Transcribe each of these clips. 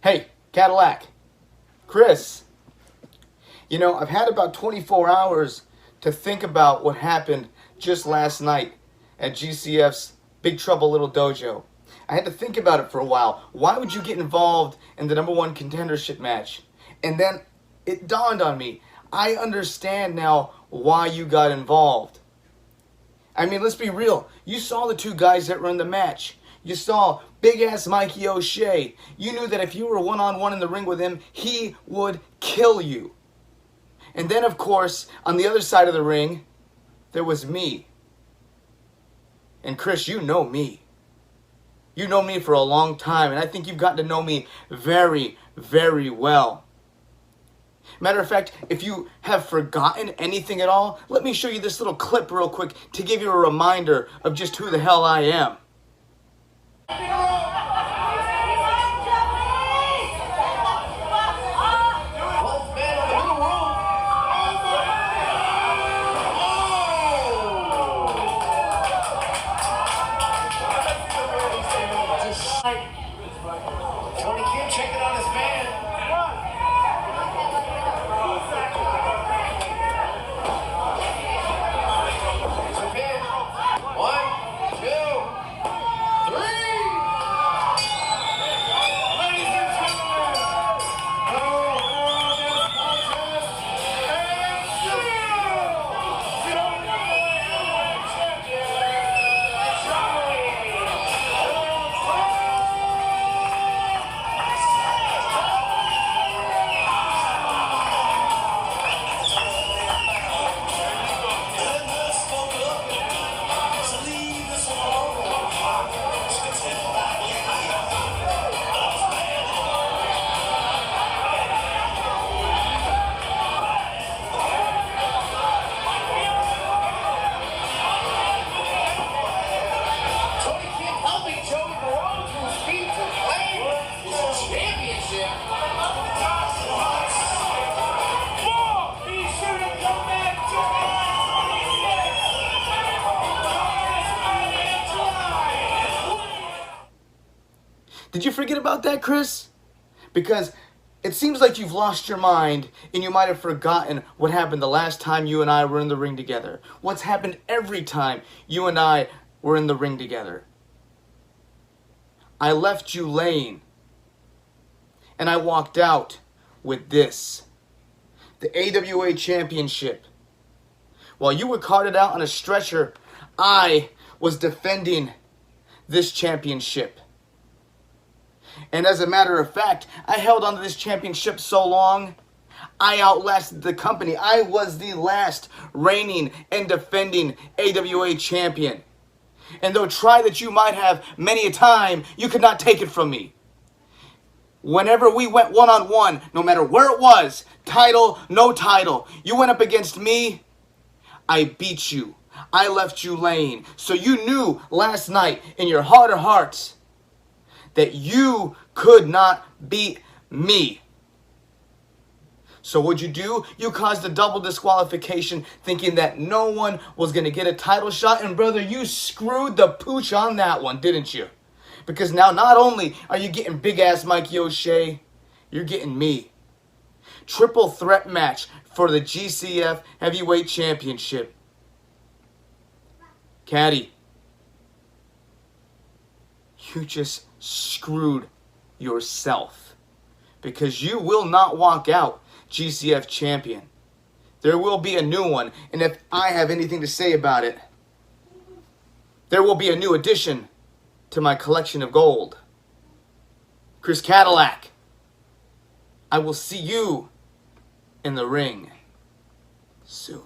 Hey, Cadillac. Chris. I've had about 24 hours to think about what happened just last night at GCF's Big Trouble Little Dojo. I had to think about it for a while. Why would you get involved in the number one contendership match? And then it dawned on me. I understand now why you got involved. I mean, let's be real. You saw the two guys that were in the match. You saw big-ass Mikey O'Shea. You knew that if you were one-on-one in the ring with him, he would kill you. And then, of course, on the other side of the ring, there was me. And Chris, you know me. You know me for a long time, and I think you've gotten to know me very, very well. Matter of fact, if you have forgotten anything at all, let me show you this little clip real quick to give you a reminder of just who the hell I am. Tony Kim checking on his man. It's a pin. 1, 2, 3. Ladies and gentlemen, Tony Kim helping Joey Barone to his feet to claim his championship. He should have come back Did you forget about that, Chris? Because it seems like you've lost your mind and you might have forgotten what happened the last time you and I were in the ring together. What's happened every time you and I were in the ring together. I left you laying and I walked out with this. The AWA Championship. While you were carted out on a stretcher, I was defending this championship. And as a matter of fact, I held on to this championship so long, I outlasted the company. I was the last reigning and defending AWA champion. And though try that you might have many a time, you could not take it from me. Whenever we went one-on-one, no matter where it was, title, no title, you went up against me, I beat you. I left you laying. So you knew last night in your heart of hearts that you could not beat me. So what'd you do? You caused a double disqualification thinking that no one was going to get a title shot. And brother, you screwed the pooch on that one, didn't you? Because now not only are you getting big-ass Mikey O'Shea, you're getting me. Triple threat match for the GCF Heavyweight Championship. Caddy, you just screwed yourself. Because you will not walk out GCF champion. There will be a new one, and if I have anything to say about it, there will be a new addition to my collection of gold. Chris Cadillac, I will see you in the ring soon.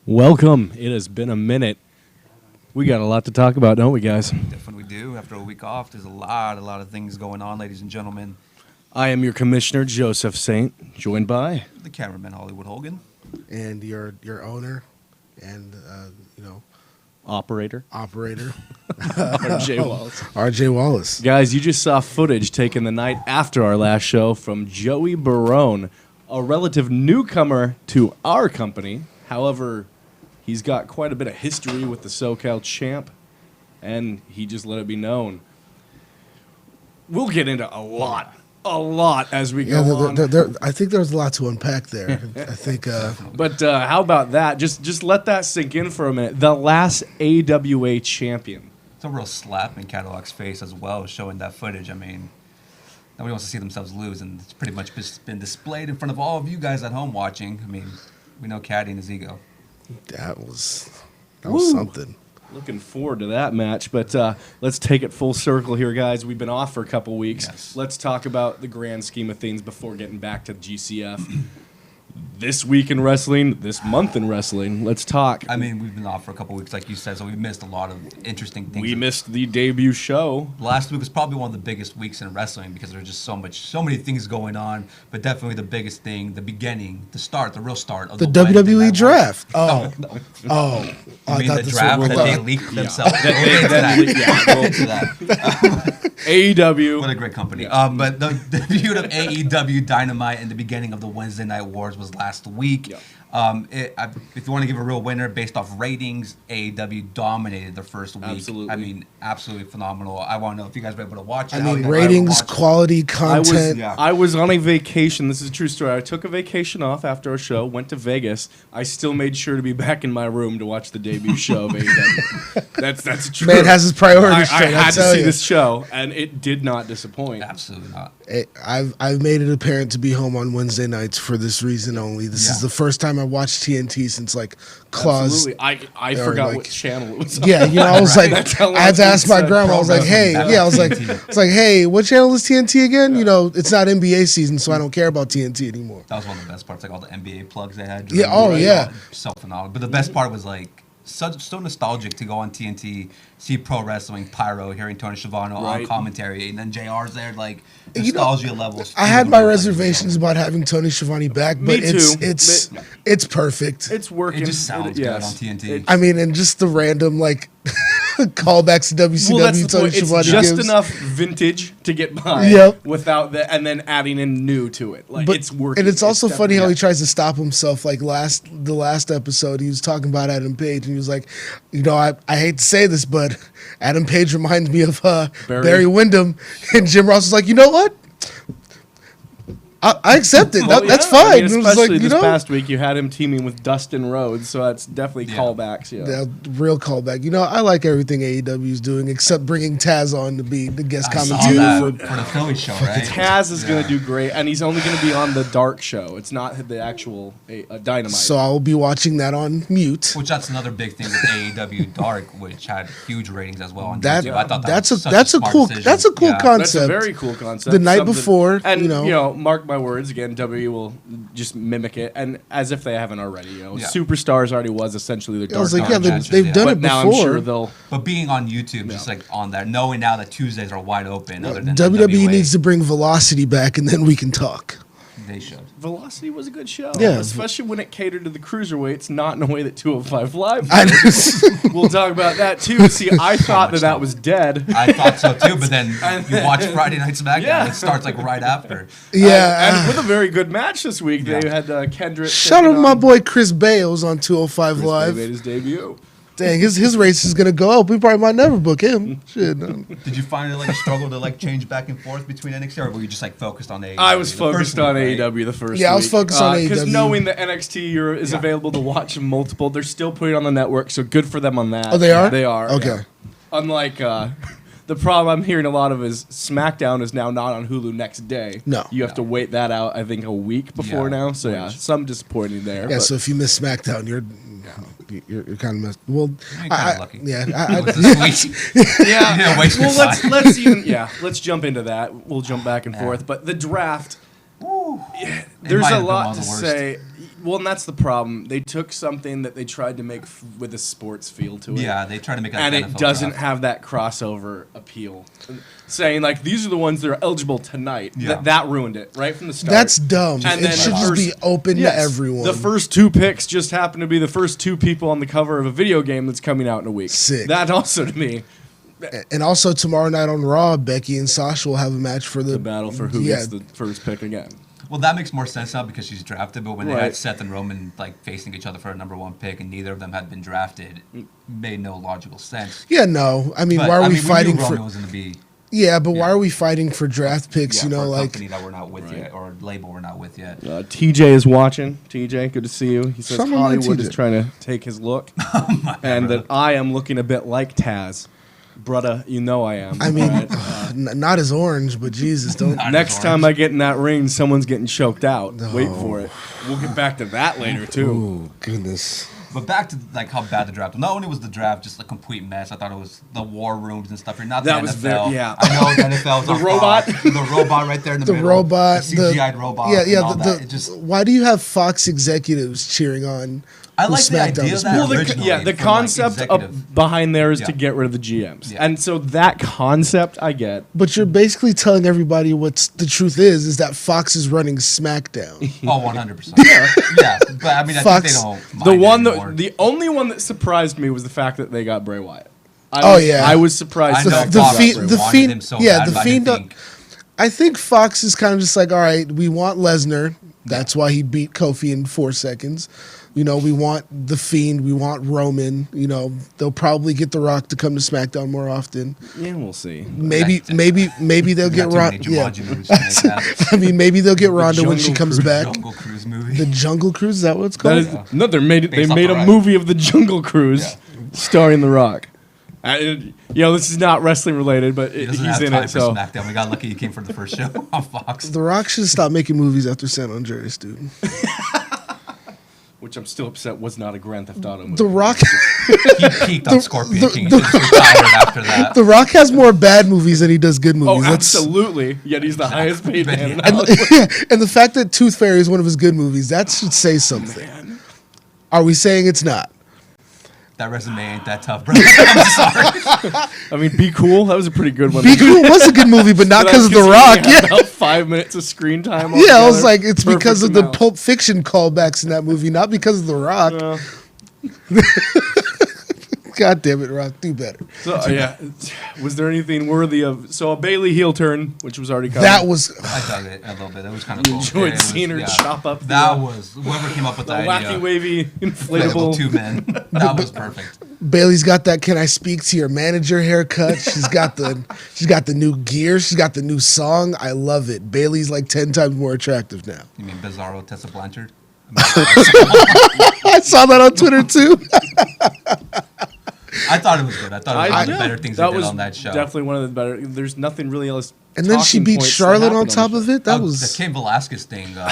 Welcome. It has been a minute. We got a lot to talk about, don't we, guys? Definitely do. After a week off, there's a lot of things going on, ladies and gentlemen. I am your commissioner, Joseph Saint, joined by... The cameraman, Hollywood Hogan. And your owner and, Operator. operator, RJ Wallace. R.J. Wallace. Guys, you just saw footage taken the night after our last show from Joey Barone, a relative newcomer to our company. However, he's got quite a bit of history with the SoCal champ, and he just let it be known. We'll get into a lot as we go on. I think there's a lot to unpack there. I think But how about that? Just let that sink in for a minute. The last AWA champion. It's a real slap in Cadillac's face as well, showing that footage. I mean, nobody wants to see themselves lose, and it's pretty much just been displayed in front of all of you guys at home watching. I mean, we know Caddy and his ego. that was Woo. something. Looking forward to that match, but let's take it full circle here, guys. We've been off for a couple weeks. Yes. Let's talk about the grand scheme of things before getting back to GCF. This week in wrestling, this month in wrestling, let's talk. I mean, we've been off for a couple weeks, like you said, so we've missed a lot of interesting things. We missed the debut show. Last week was probably one of the biggest weeks in wrestling because there's just so many things going on. But definitely the biggest thing, the beginning, the start, the real start of The Wednesday WWE Night draft. Wars. Oh. I mean thought the this draft was- that they leaked themselves. We'll get to that. AEW. What a great company. But the debut of AEW Dynamite and the beginning of the Wednesday Night Wars was last week. Yep. If you want to give a real winner based off ratings, AEW dominated the first week. Absolutely. I mean, absolutely phenomenal. I want to know if you guys were able to watch it. I How mean, you guys were able to ratings, watch it. quality, I was, content. Yeah. I was on a vacation. This is a true story. I took a vacation off after our show, went to Vegas. I still made sure to be back in my room to watch the debut show of AEW. That's true. Man has his priorities I straight. I had to tell see you. this show, and it did not disappoint. Absolutely not. I've made it apparent to be home on Wednesday nights for this reason only. This is Yeah. the first time I watched TNT since like Claus. Absolutely. I or, forgot like- what channel it was on. Yeah, I was Right. like, That's how I had to long ask my it's, grandma. I was like, pro hey, wrestling. yeah, I was like, TNT. it's like, hey, what channel is TNT again? It's not NBA season, so I don't care about TNT anymore. That was one of the best parts, like all the NBA plugs they had. Yeah, oh, yeah. So phenomenal. But the best part was like so nostalgic to go on TNT, see pro wrestling, Pyro, hearing Tony Schiavone on Right. commentary, and then JR's there, like You know, nostalgia levels. I had my reservations about having Tony Schiavone back, Me but it's too. it's perfect. It's working. It just sounds good on TNT. I mean, and just the random like callbacks to WCW Well, that's the Tony point. It's Schiavone just gives. enough vintage to get by Yep. without the, and then adding in new to it. Like But it's working. and it's also funny how definitely- he tries to stop himself. Like the last episode, he was talking about Adam Page, and he was like, I hate to say this, but Adam Page reminds me of Barry Windham, and Jim Ross was like, you know what? I accept it. Well, That's yeah. fine. I mean, It was especially like, this past week, you had him teaming with Dustin Rhodes, so that's definitely Yeah. callbacks. Yeah. yeah, real callback. I like everything AEW is doing, except bringing Taz on to be the guest I saw commentator. that for the Philly show, right? Taz is going Yeah. to do great, and he's only going to be on the Dark show. It's not the actual Dynamite. So I will be watching that on mute. Which that's another big thing with AEW Dark, which had huge ratings as well on That YouTube. I thought that's was a such cool smart decision. that's a cool Yeah. concept. That's a very cool concept. The night Something- before, and you know. mark my words again. WWE will just mimic it, and as if they haven't already. Yeah. Superstars already was essentially the I was Dark like, yeah, Matches, matches, they've yeah. done but it now before. I'm sure they'll. But being on YouTube, just like on there, knowing now that Tuesdays are wide open, other than WWE NWA, needs to bring Velocity back, and then we can talk. They should. Velocity was a good show, Yeah. especially when it catered to the cruiserweights, not in a way that 205 Live. I did. just, We'll talk about that too. See, I thought much that stuff. was dead. I thought so too, but then And you watch Friday Night SmackDown, Yeah. it starts like right after. yeah. and with a very good match this week. They Yeah. had Kendrick. Shout out taking to my on boy Chris Bales on 205 Chris Live. Bay made his debut. Dang, his race is gonna go up. We probably might never book him. Shit. No. Did you find it like a struggle to like change back and forth between NXT, or were you just like focused on AEW? I was the first focused week, on right? AEW the first Yeah, I was week. focused on Because AEW. knowing that NXT is Yeah. available to watch multiple, they're still putting it on the network, so good for them on that. Oh, they are? They are. Okay. yeah. Unlike the problem I'm hearing a lot of is SmackDown is now not on Hulu next day. No. You have to wait that out, I think, a week before Yeah. now. So, yeah, some disappointing there. Yeah, but- so if you miss SmackDown, you're kind of messed. Well, You're kinda lucky. Yeah, It was this week. yeah. Yeah, waste your Well, time. let's jump into that. We'll jump back and forth. But the draft, Woo. there's It might a have been lot one to of the worst. say. Well, and that's the problem. They took something that they tried to make with a sports feel to it. Yeah, they try to make it And like it NFL doesn't draft. have that crossover appeal. Saying, like, these are the ones that are eligible tonight. Yeah. That ruined it right from the start. That's dumb. And It then should the just be first- open Yes, to everyone. The first 2 picks just happen to be the first 2 people on the cover of a video game that's coming out in a week. Sick. That also, to me, And also tomorrow night on Raw, Becky and Sasha will have a match for the battle for who gets the first pick again. Well, that makes more sense now because she's drafted. But when they Right. had Seth and Roman like facing each other for a number 1 pick, and neither of them had been drafted, it made no logical sense. Yeah, no. I mean, But, why are I we mean, fighting knew for? Roman was going to be Yeah, but why Yeah. are we fighting for draft picks? for you know, a like company that we're not with Right. yet, or a label we're not with yet. TJ is watching. TJ, good to see you. He says Someone like Hollywood is TJ. trying to take his look, and that I am looking a bit like Taz. Brother, you know I am. I mean, right? not as orange, but Jesus, don't. Not Next as time I orange. get in that ring, someone's getting choked out. Wait for it. We'll get back to that later too. Oh goodness. But back to like how bad the draft was. Not only was the draft just a complete mess, I thought it was the war rooms and stuff. You're not That the was NFL. yeah. I know the NFL was The on robot? Fox. The robot right there in the, The middle. robot, the CGI'd robot. Yeah, and yeah. all The, that. It just, why do you have Fox executives cheering on? I who like the SmackDown idea was of that built? originally. The from, like, concept executive. behind there is to Yeah. get rid of the GMs, Yeah. and so that concept I get. But you're basically telling everybody what's the truth is that Fox is running SmackDown. Oh, 100%. Yeah, but I mean, I Fox- think they don't. The mind one anymore. that the only one that surprised me was the fact that they got Bray Wyatt. Oh, yeah. I was surprised. I that know they the got Fox Fiend- Bray the Wyatt. wanted Fiend- him so yeah, bad, the but I Fiend- think- I think Fox is kind of just like, all right, we want Lesnar. That's why he beat Kofi in 4 seconds. You know, we want the Fiend. We want Roman. You know, they'll probably get The Rock to come to SmackDown more often. Yeah, we'll see. Maybe they'll get Got too many Ronda. Yeah, Jumanji movies to make that. I mean, maybe they'll get Ronda when she Jungle comes Cruise. back. Jungle Cruise movie. The Jungle Cruise, is that what it's That called? is no. They made Based off a the ride. movie of the Jungle Cruise, Yeah. starring The Rock. This is not wrestling related, but He he's doesn't have in time it. for So SmackDown. We got lucky he came for the first show on Fox. The Rock should stop making movies after San Andreas, dude. which I'm still upset was not a Grand Theft Auto movie. The Rock, He peaked on Scorpion King. He just retired after that. The Rock has more bad movies than he does good Oh, movies. That's- absolutely. Yet he's the highest paid man. in And- Hollywood. and the fact that Tooth Fairy is one of his good movies, that should say something. Are we saying it's not? That resume ain't that tough, brother. I'm sorry. I mean, Be Cool. That was a pretty good one. Be Cool was a good movie, but not because of The Rock. Yeah. Yeah, About 5 minutes of screen time. yeah. I was altogether. like, it's Perfect because of the amount. Pulp Fiction callbacks in that movie, not because of The Rock. God damn it, Rock, do better. So, yeah. Was there anything worthy of? So a Bailey heel turn, which was already covered. That was I dug it a little bit. It was kind of You cool. enjoyed It was- seeing her chop up the, That was whoever came up with the the wacky, idea. wavy, Inflatable inflatable. 2 men. That was perfect. Bailey's got that "Can I speak to your manager" haircut. She's got the new gear. She's got the new song. I love it. Bailey's like 10 times more attractive now. You mean Bizarro Tessa Blanchard? I saw that on Twitter too. I thought it was good. I thought it was one of the yeah, better things that they did was on that show. definitely one of the better. There's nothing really else. And then she talking beat points that Charlotte on happened top the of show. it. That The was. Cain Velasquez thing. He signed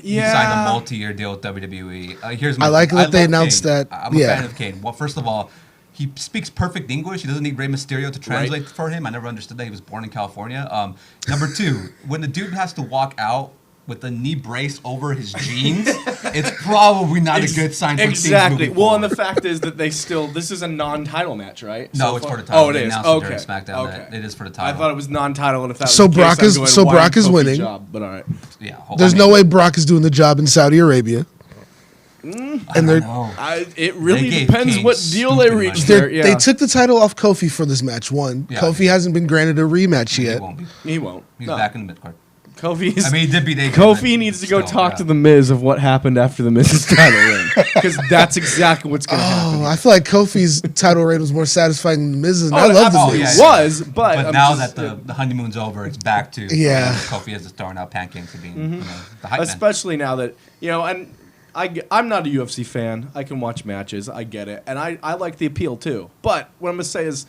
Yeah. a multi-year deal with WWE. Here's my I like thing. that they love announced Kane. that. I'm a Yeah. fan of Kane. Well, first of all, he speaks perfect English. He doesn't need Rey Mysterio to translate for him. I never understood that. He was born in California. Number 2, when the dude has to walk out with a knee brace over his jeans, it's probably not a good sign for Exactly. things moving Well, and forward. the fact is that they still. This is a non-title match, right? No, So it's far? for the title. Oh, it They is. announced it Okay. during SmackDown that Okay. it is for the I title. thought it was non-title, and if that So was the case, Brock I'm is- going, so why Brock is Kofi winning. Job? But all right. Yeah, There's no way Brock is doing the job in Saudi Arabia. And they're, It really They gave depends Kane what deal they stupid reached money. there. Yeah. they took the title off Kofi for this match. One, Yeah. Kofi hasn't been granted a rematch He yet. won't be. He won't. He's No. back in the mid card. Kofi's. I mean, he did beat AJ. Kofi but needs to go still, talk yeah. to the Miz of what happened after the Miz's title reign, because that's exactly what's going to happen. Oh, I feel like Kofi's title reign was more satisfying than the Miz's. And Oh, I love the absolutely Miz. yeah. was, but But I'm now just- that the honeymoon's over, it's back to Yeah. Kofi is just throwing out pancakes and being the hype man. especially now that and I'm not a UFC fan. I can watch matches. I get it, and I like the appeal too. But what I'm gonna say is,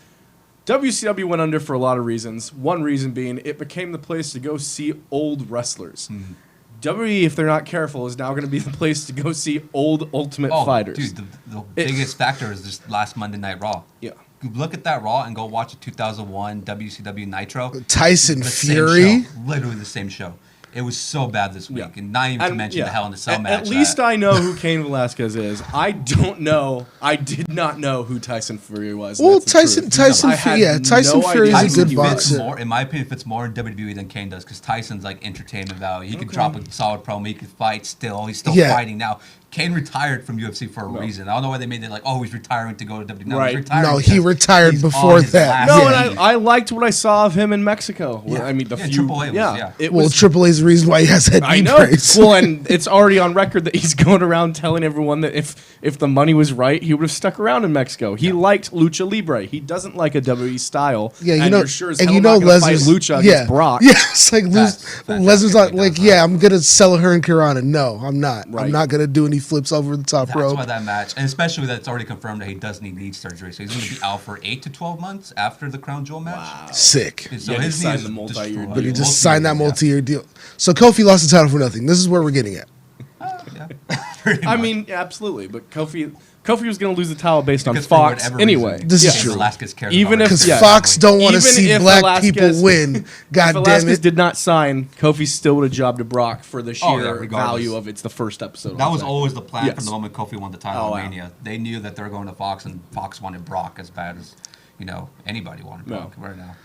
WCW went under for a lot of reasons. One reason being it became the place to go see old wrestlers. WWE, if they're not careful, is now going to be the place to go see old Ultimate Fighters. Dude, the It- biggest factor is just last Monday Night Raw. Yeah. You look at that Raw and go watch a 2001 WCW Nitro. Tyson The same Fury. show. Literally the same show. It was so bad this week, Yeah. and not even to And, mention yeah. the Hell in a Cell match. At least that- I know who Cain Velasquez is. I don't know. I did not know who Tyson Fury was. Well, That's the truth. Tyson I had Tyson no Fury is idea a who good he was. fits boxer. more, in my opinion, fits more in WWE than Kane does because Tyson's like entertainment value. He could drop a solid promo. He could fight still. He's still Yeah. fighting now. Kane retired from UFC for a reason. I don't know why they made it like, oh, he's retiring to go to WWE. No, Right. he's retiring No, he because retired he's before on his that. last No, Yeah. and I liked what I saw of him in Mexico. Yeah. I mean, the Yeah, few. Triple A was- yeah. It Well, was. Triple A's the reason why he has that I knee know. brace. Well, and it's already on record that he's going around telling everyone that if the money was right, he would have stuck around in Mexico. He liked lucha libre. He doesn't like a WWE style. Yeah, you and know, you're sure as and hell you know, not gonna fight Lesnar's lucha yeah, against Brock. Yeah, it's like That's Lesnar's not fantastic. like, yeah, I'm gonna sell her in Kirana. No, I'm not. Right. I'm not gonna do any flips over the top That's rope. why that match, and especially that it's already confirmed that he does need knee surgery, so he's going to be out for 8 to 12 months after the Crown Jewel match. Sick. So Yeah, he his knee signed is the multi-year destroyed. deal. But he just Multi-year signed that deal, yeah. multi-year deal. So Kofi lost the title for nothing. This is where we're getting at. Yeah. Pretty I much. mean, absolutely. But Kofi was going to lose the title based on Because for Fox whatever anyway. reason, This is Cain true. Velasquez cares Even about if- it. Because Yeah. Fox don't want to Even see if black Velasquez- people win. If God damn Velasquez it. did not sign, Kofi still would have jobbed to Brock for the sheer Oh, yeah, regardless. value of it's the first episode. That I'm was saying. always the plan Yes. from the moment Kofi won the title Oh, in wow. Mania. They knew that they were going to Fox, and Fox wanted Brock as bad as anybody wanted No. Brock right now.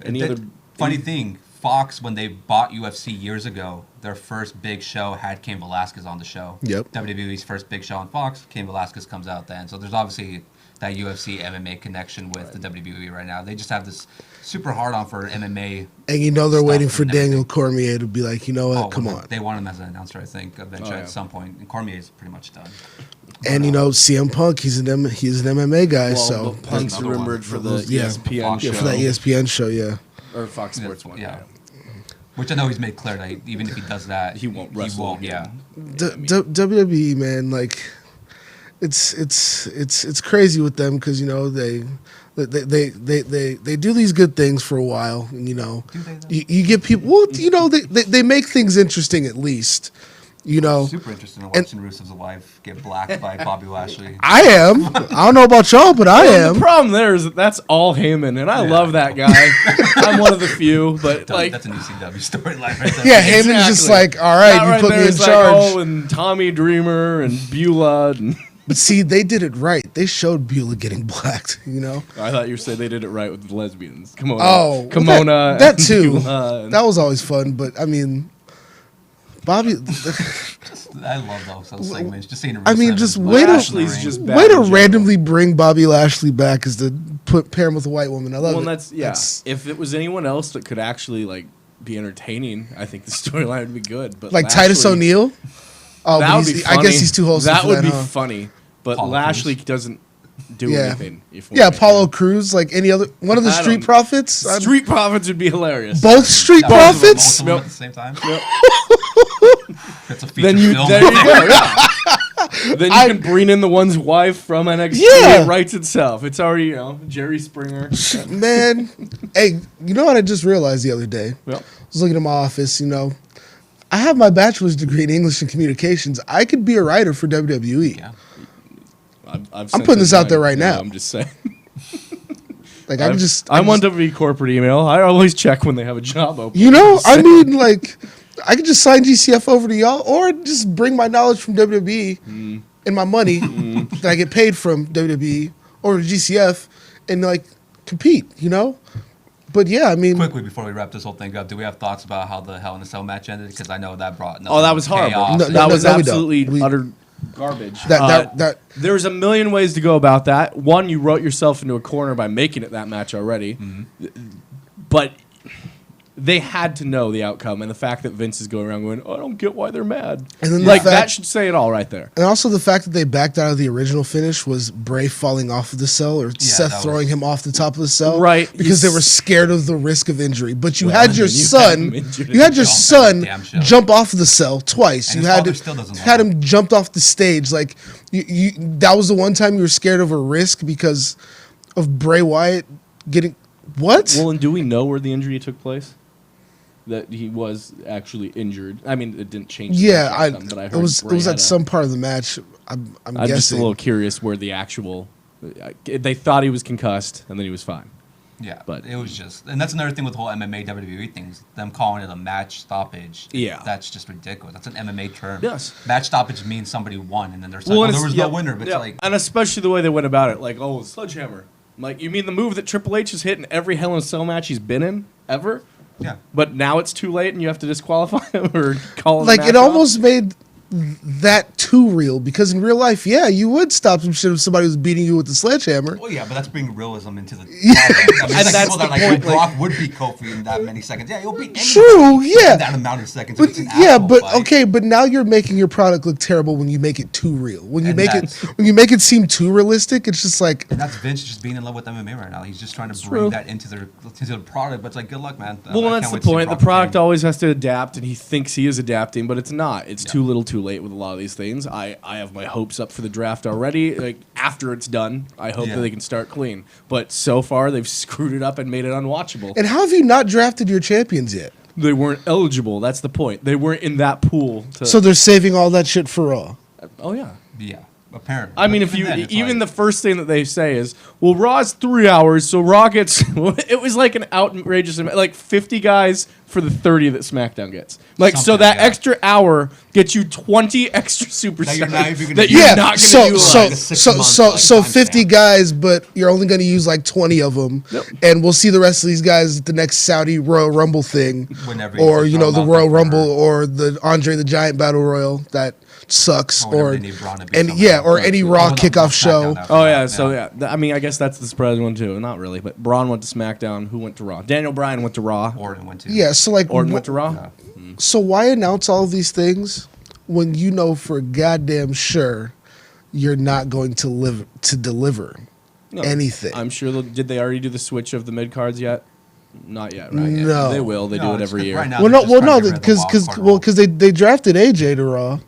Any The other- funny thing, Fox when they bought UFC years ago, their first big show had Cain Velasquez on the show. Yep. WWE's first big show on Fox, Cain Velasquez comes out then. So there's obviously that UFC MMA connection with the WWE right now. They just have this super hard on for MMA. And you know they're stuff waiting for and Daniel everything. Cormier to be like, you know what, Oh, come well, on. They want him as an announcer, I think, eventually Oh, yeah. at some point. And Cormier's pretty much done. And you know, CM Punk, he's an MMA guy, Well, so but Punk's Another one. remembered for the Yeah. ESPN Fox show yeah, for that ESPN show, yeah. or Fox Sports one. Yeah. Which I know he's made clear that even if he does that, He won't wrestle yeah. again. WWE, man, like it's crazy with them because you know they do these good things for a while, and you know Do they, though? you get people. Well, you know they make things interesting at least. You know, Super interesting in watching Rusev's wife get blacked by Bobby Lashley. I am. I don't know about y'all, but I Well, am. the problem there is that that's all Heyman, and I Yeah. love that guy. I'm one of the few, but like That's an ECW storyline right there. Yeah, Heyman's just like, all right, that you put there me in is like, charge. oh, and Tommy Dreamer and Beulah. And But see, they did it right. They showed Beulah getting blacked. You know. I thought you said they did it right with the lesbians. Kimona, Oh, Kimona, that and too. Beulah, and- That was always fun, but I mean, Bobby. I love those segments. Just seeing I mean, Rusev just and way to- Lashley's just bad Way in to general. randomly bring Bobby Lashley back is to pair him with a white woman. I love Well, it. that's if it was anyone else that could actually like be entertaining, I think the storyline would be good. But like Titus Lashley- O'Neil. Oh, that but would he's, be funny. I guess he's too wholesome. That for would that, be huh? funny. But Apollo Lashley Crews. doesn't do Yeah. anything. If Yeah, Apollo Crews, like any other one of the I don't- Street Profits. Street Profits would be hilarious. Both Street Both of them, Profits. both of them Yep. at the same time. Yep. That's a feature Then you film. there you go. Yeah. Then you I- can bring in the one's wife from NXT. Yeah. It writes itself. It's already Jerry Springer. Man, hey, you know what I just realized the other day? Yep. I was looking at my office, I have my bachelor's degree in English and communications. I could be a writer for WWE. Yeah. I've I'm putting this out there right Yeah, now. I'm just saying. Like I could just, I'm I on just- WWE corporate email. I always check when they have a job open. I mean, like, I could just sign GCF over to y'all, or just bring my knowledge from WWE and my money that I get paid from WWE over to GCF and like compete. But yeah, I mean, Quickly before we wrap this whole thing up, do we have thoughts about how the Hell in a Cell match ended? Because I know that brought Oh, that was horrible. chaos. No, that was no, we don't. absolutely We- utter garbage. that There's a million ways to go about that. One, you wrote yourself into a corner by making it that match already. But they had to know the outcome, and the fact that Vince is going around going, "I don't get why they're mad," And then the like that fact- should say it all right there. and also the fact that they backed out of the original finish was Bray falling off of the cell or Seth that throwing was- him off the top of the cell, Right. Because You they were scared of the risk of injury. But you Well, had your you had son, him injured you had your Jump son damn show. jump off of the cell twice. And You his had father to, still doesn't love had him. him jumped off the stage. Like you that was the one time you were scared of a risk because of Bray Wyatt getting what? Well, and do we know where the injury took place? That he was actually injured. I mean, it didn't change. the Yeah, outcome, but I heard it was Bray had at a- some part of the match. I'm I'm guessing. just a little curious where the actual. They thought he was concussed, and then he was fine. Yeah, But- it was just, and that's another thing with the whole MMA WWE things. Them calling it a match stoppage. Yeah. that's just ridiculous. That's an MMA term. Yes. Match stoppage means somebody won, and then there's like, oh, there was no winner. But it's like, and especially the way they went about it, like, oh, sledgehammer. I'm like, you mean the move that Triple H has hit in every Hell in a Cell match he's been in ever? yeah, But now it's too late and you have to disqualify him or call him. Like it almost made that too real because in real life, yeah, you would stop some shit if somebody was beating you with a sledgehammer. well, yeah, but that's bringing realism into the. Yeah. I mean, And like that's people that the like point, Brock would beat Kofi in that many seconds. Yeah, he'll beat anybody True, yeah. in that amount of seconds. But It's an yeah, asshole but fight. okay, but now you're making your product look terrible when you make it too real. When you And make that's- it seem too realistic, it's just like And that's Vince just being in love with MMA right now. He's just trying to bring true. that into the product. But it's like, good luck, man. Well, I that's can't the wait to see point. The Brock product again. always has to adapt, and he thinks he is adapting, but it's not. It's Yeah. too little, too late with a lot of these things. I have my hopes up for the draft already. Like after it's done, I hope Yeah. that they can start clean. But so far, they've screwed it up and made it unwatchable. and how have you not drafted your champions yet? They weren't eligible. That's the point. They weren't in that pool. So they're saving all that shit for Raw. oh yeah. Yeah, apparently. I mean, But if you then it's even like- the first thing that they say is, "Well, Raw's 3 hours, so Raw gets." It was like an outrageous, like 50 guys for the 30 that SmackDown gets. Like, so Something, that yeah. extra hour gets you 20 extra superstars That you're not even gonna that use. you're Yeah, not going to so utilize. so Like a 6 so month, so like, so time 50 span. guys, but you're only going to use like 20 of them, Yep. and we'll see the rest of these guys at the next Saudi Royal Rumble thing, Whenever or he's you know the out Royal there. Rumble or the Andre the Giant Battle Royal that sucks, Or whenever or they need Braun to be and somebody. yeah, or any Raw Oh, no, kickoff SmackDown show. after Oh that, yeah, so yeah. I mean, I guess that's the surprising one too. Not really, but Braun went to SmackDown. Who went to Raw? Daniel Bryan went to Raw. Orton went to. Yeah, so like, Orton went to Raw. Yeah. so why announce all of these things when you know for goddamn sure you're not going to deliver No, anything? I'm sure. Did they already do the switch of the mid cards yet? Not yet, right? No. They will. They No, do it it's every good. year. Right now, Well, they're no, just well, trying no, to get rid of the because wild card rule. they drafted AJ to Raw.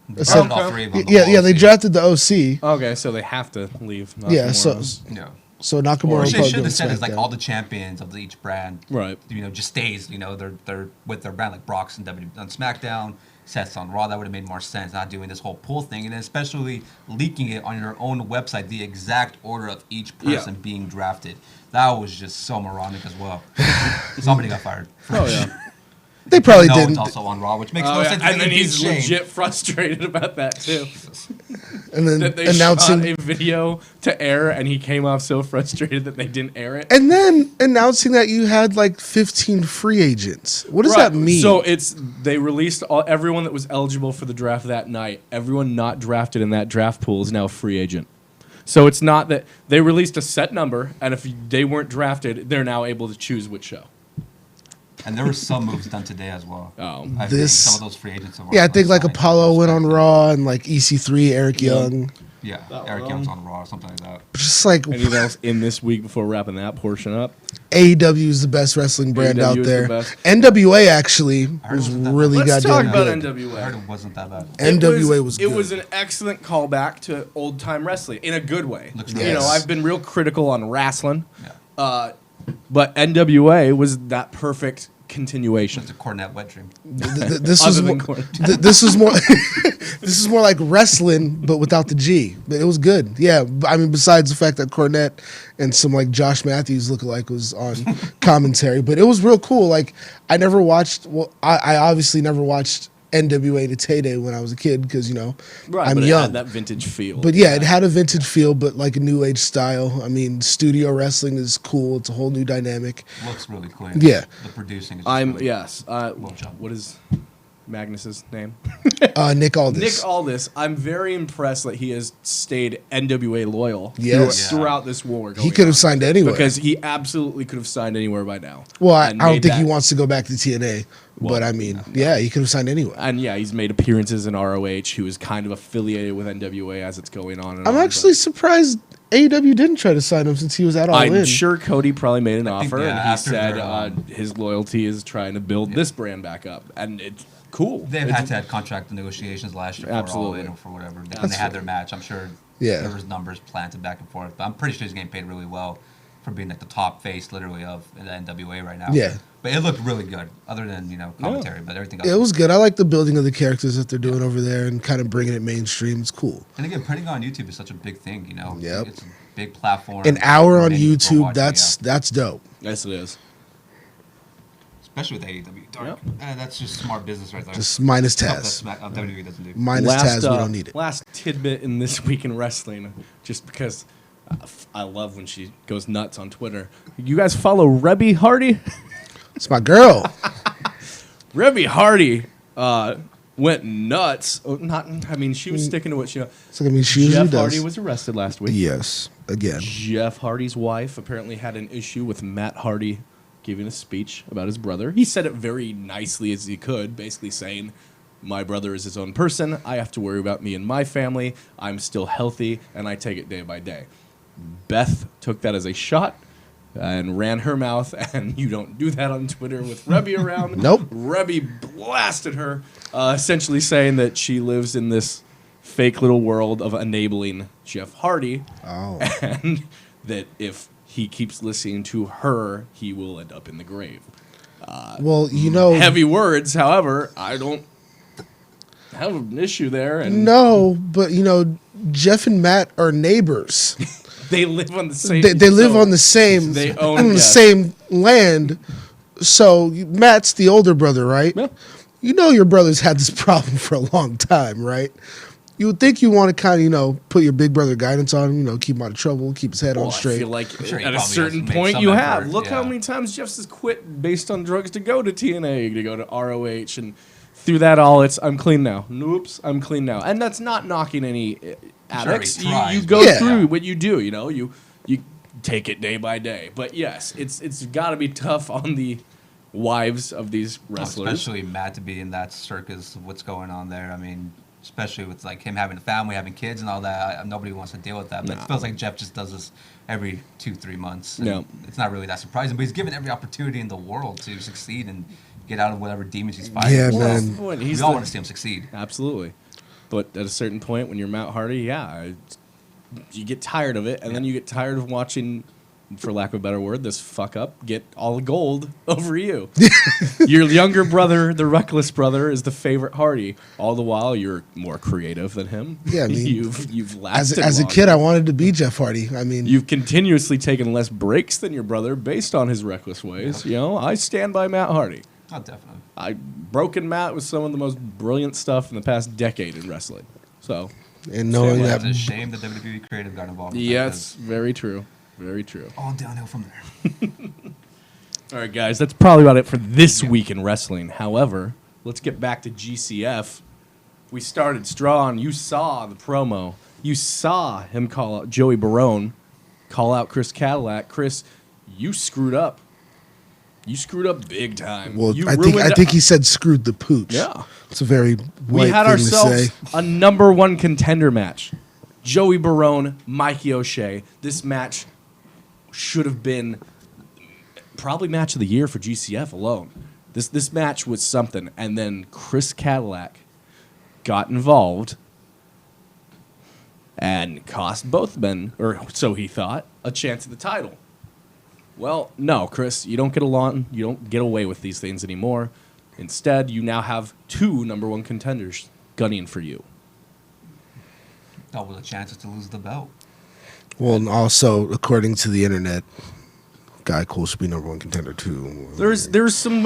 They so- drafted all three of them on the Yeah, yeah, wall, they see. drafted the OC. Okay, so they have to leave. Yeah, so Nakamura's. Yeah. so Nakamura will What they probably should go have to said is like SmackDown. all the champions of each brand, Right. just stays. They're with their brand, like Brock's on SmackDown, Seth's on Raw. That would have made more sense. Not doing this whole pool thing, and then especially leaking it on your own website, the exact order of each person being drafted. That was just so moronic as well. Somebody got fired. Oh yeah. They probably No didn't. one's also on Raw, which makes Oh, no yeah. sense. And then They he's beat Shane. legit frustrated about that too. And then That they announcing shot a video to air, and he came off so frustrated that they didn't air it. and then announcing that you had like 15 free agents. What does Right. that mean? So they released everyone that was eligible for the draft that night. Everyone not drafted in that draft pool is now a free agent. So it's not that they released a set number, and if they weren't drafted, they're now able to choose which show. And there were some moves done today as well. Oh. I think This- some of those free agents. Are yeah, I think like signed. Apollo went on Raw and like EC3, Eric Young. Yeah, Eric Young's on Raw or something like that. Just like Anything else in this week before wrapping that portion up? AEW is the best wrestling brand AEW out is the there. best. NWA actually heard was it wasn't that really bad. Let's talk goddamn about good. I heard NWA. it wasn't that bad. NWA was It good. was an excellent callback to old time wrestling in a good way. Looks You nice. know, I've been real critical on wrestling, Yeah. but NWA was that perfect continuation. It's a Cornette wet dream. This Other was than more, Corn- this was more this is more like wrestling but without the G. But it was good. Yeah, I mean besides the fact that Cornette and some like Josh Matthews lookalike was on commentary, but it was real cool. Like I never watched. Well, I obviously never watched NWA to Tay-Day when I was a kid because I'm but it young. had that vintage feel. But yeah, it had a vintage feel, but like a new age style. I mean, studio wrestling is cool. It's a whole new dynamic. Looks really clean. Yeah. The producing is just I'm really yes. job. What is Magnus's name? Nick Aldis. Nick Aldis. I'm very impressed that he has stayed NWA loyal Yes. throughout this war. He could have signed anywhere. because he absolutely could have signed anywhere by now. Well, I And don't made think he that- wants to go back to TNA, but Well, I mean, yeah, he could have signed anywhere. And yeah, he's made appearances in ROH. He was kind of affiliated with NWA as it's going on. And I'm on, actually but surprised AEW didn't try to sign him since he was at All I'm In. sure Cody probably made an I think, offer, yeah, and he after said their, his loyalty is trying to build this brand back up, and it's cool. They've It's- had to have contract negotiations last year for Absolutely. All In or for whatever. When they had their match, I'm sure Yeah. there was numbers planted back and forth. But I'm pretty sure he's getting paid really well. for being like the top face, literally, of the NWA right now. Yeah. But it looked really good, other than commentary, but everything else. It was good. I like the building of the characters that they're doing over there and kind of bringing it mainstream. It's cool. And again, putting it on YouTube is such a big thing, Yep. It's a big platform. An hour on Many people YouTube, watching, that's dope. Yes, it is. especially with AEW. Dark. Yep. That's just smart business right there. Just minus Stuff that Taz. WWE doesn't do. Minus Taz, we don't need it. Last tidbit in this week in wrestling, just because I love when she goes nuts on Twitter. You guys follow Rebby Hardy? It's my girl. Rebby Hardy went nuts. Oh, she was sticking to what she. So, she usually Jeff does. Hardy was arrested last week. Yes, again. Jeff Hardy's wife apparently had an issue with Matt Hardy giving a speech about his brother. He said it very nicely as he could, basically saying, my brother is his own person. I have to worry about me and my family. I'm still healthy, and I take it day by day. Beth took that as a shot and ran her mouth, and you don't do that on Twitter with Rebby around. Nope. Rebby blasted her, essentially saying that she lives in this fake little world of enabling Jeff Hardy, Oh. and that if he keeps listening to her, he will end up in the grave. Well, Heavy words, however, I don't have an issue there. And No, but Jeff and Matt are neighbors. they live on the same. They live on the same They own on the yes. same land. So Matt's the older brother, right? Yeah. Your brother's had this problem for a long time, right? You would think you want to kind of, put your big brother guidance on him, keep him out of trouble, keep his head Well, on straight. I feel like sure he at a probably certain has made point some you effort, have. Look how yeah. many times Jeff's has quit based on drugs to go to TNA, to go to ROH, and through that all, it's I'm clean now. Noops, I'm clean now, and that's not knocking any addicts. he tries, You go Yeah. through what you do. You take it day by day. But yes, it's got to be tough on the wives of these wrestlers. Especially Matt to be in that circus of what's going on there. I mean, especially with like him having a family, having kids, and all that. Nobody wants to deal with that. But No. it feels like Jeff just does this every 2-3 months. and No. it's not really that surprising. But he's given every opportunity in the world to succeed and get out of whatever demons he's fighting. Yeah, So man. Well, we he's all the- want to see him succeed. Absolutely. But at a certain point, when you're Matt Hardy, you get tired of it, and then you get tired of watching, for lack of a better word, this fuck up get all the gold over you. Your younger brother, the reckless brother, is the favorite Hardy. All the while, you're more creative than him. Yeah, I mean, you've lasted as a longer. kid, I wanted to be Jeff Hardy. I mean, You've continuously taken less breaks than your brother based on his reckless ways. I stand by Matt Hardy. Oh, definitely. Broken Matt was some of the most brilliant stuff in the past decade in wrestling. So, and knowing Yeah, that It's a shame the WWE creative got involved. with that, yes, very true. Very true. 'cause all downhill from there. All right, guys, that's probably about it for this week in wrestling. However, let's get back to GCF. We started strong. You saw the promo. You saw him call out Joey Barone, call out Chris Cadillac. Chris, you screwed up. You screwed up big time. well, You I ruined- think he said screwed the pooch. Yeah. It's a very We white had thing ourselves to say. a number one contender match. Joey Barone, Mikey O'Shea. This match should have been probably match of the year for GCF alone. This match was something, and then Chris Cadillac got involved and cost both men, or so he thought, a chance at the title. Well, no, Chris, you don't get away with these things anymore. Instead, you now have two number one contenders gunning for you. Double the chances to lose the belt. Well, and also, according to the internet, Guy Cole should be number one contender too. There's some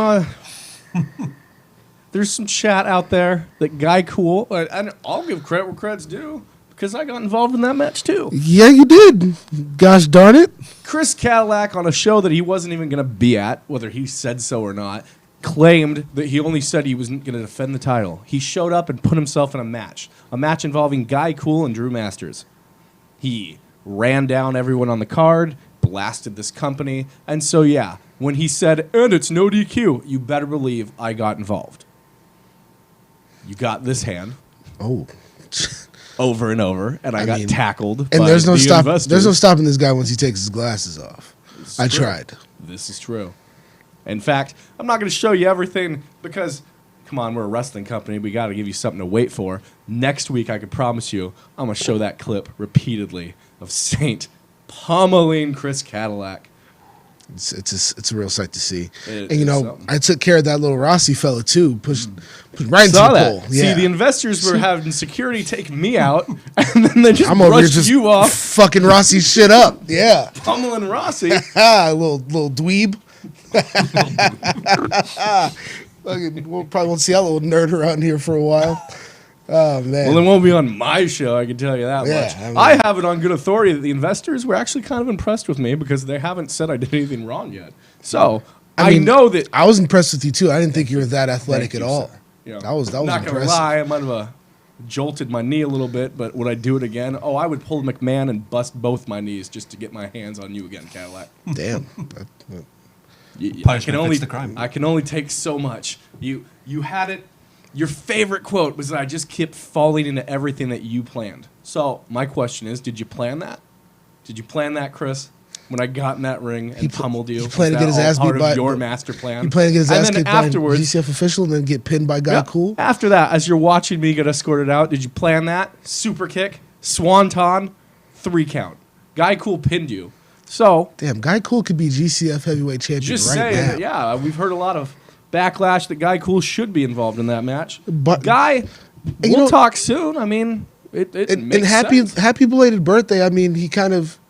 there's some chat out there that Guy Cool, and I'll give credit where credit's due because I got involved in that match too. Yeah, you did. Gosh darn it. Chris Cadillac on a show that he wasn't even going to be at, whether he said so or not, claimed that he only said he wasn't going to defend the title. He showed up and put himself in a match involving Guy Cool and Drew Masters. He ran down everyone on the card, blasted this company, and so yeah, when he said, and it's no DQ, you better believe I got involved. You got this hand Oh. over and over, and I got mean, tackled. And by there's no the stop. investors. There's no stopping this guy once he takes his glasses off. I true. tried. This is true. In fact, I'm not going to show you everything because, come on, we're a wrestling company. We got to give you something to wait for. Next week, I can promise you, I'm going to show that clip repeatedly of Saint pummeling Chris Cadillac. It's a real sight to see. It And you is know, something. I took care of that little Rossi fella too. Pushed right into Saw the that. pole. See, Yeah. the investors were having security take me out, and then they just I'm over here brushed just you off, fucking Rossi shit up. Yeah. pummeling Rossi. Ah, little dweeb. Fucking, we'll probably won't see that little nerd around here for a while. Oh man. Well, it won't be on my show, I can tell you that Yeah, much. I mean- I have it on good authority that the investors were actually kind of impressed with me because they haven't said I did anything wrong yet. So I mean, know that. I was impressed with you too. I didn't think you were that athletic Thank at you, all. sir. You know, That was not gonna impressive. lie, I might have jolted my knee a little bit, but would I do it again? Oh, I would pull McMahon and bust both my knees just to get my hands on you again, Cadillac. Damn. Punishment fits the crime. I can only take so much. You had it. Your favorite quote was that I just kept falling into everything that you planned. So my question is, did you plan that? Did you plan that, Chris? When I got in that ring and pummeled you, he planned Was to get that his all ass beat part by of your master plan. You plan to get his And ass then kicked by afterwards, GCF official and then get pinned by Guy yeah, Cool. After that, as you're watching me get escorted out, did you plan that? Super kick, swanton, 3 count. Guy Cool pinned you. So Damn, Guy Cool could be GCF heavyweight champion just right saying, now. that, yeah, we've heard a lot of backlash that Guy Cool should be involved in that match. But- Guy, you we'll know- talk soon. I mean, it And makes sense. happy belated birthday. I mean, he kind of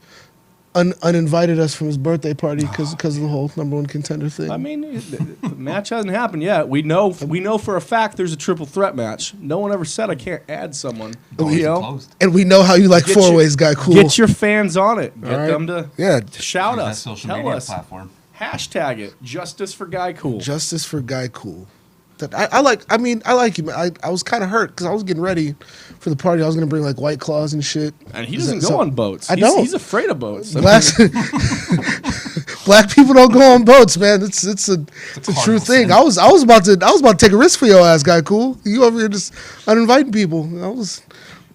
uninvited us from his birthday party because of the whole number one contender thing. I mean, the match hasn't happened yet. We know for a fact there's a triple threat match. No one ever said I can't add someone. Doors You are know? closed. and we know how you like Get four your- ways, Guy Cool. Get your fans on it. Get All right. them to Yeah. shout Use that us. social Tell media us. platform. Hashtag it. Justice for Guy Cool. Justice for Guy Cool. I like him. I was kind of hurt because I was getting ready for the party. I was gonna bring like White Claws and shit. And he Is doesn't that go so- on boats. I He's, don't. He's afraid of boats. I mean, Black people don't go on boats, man. It's a true cardinal thing. sin. I was about to take a risk for your ass, Guy Cool. You over here just uninviting people.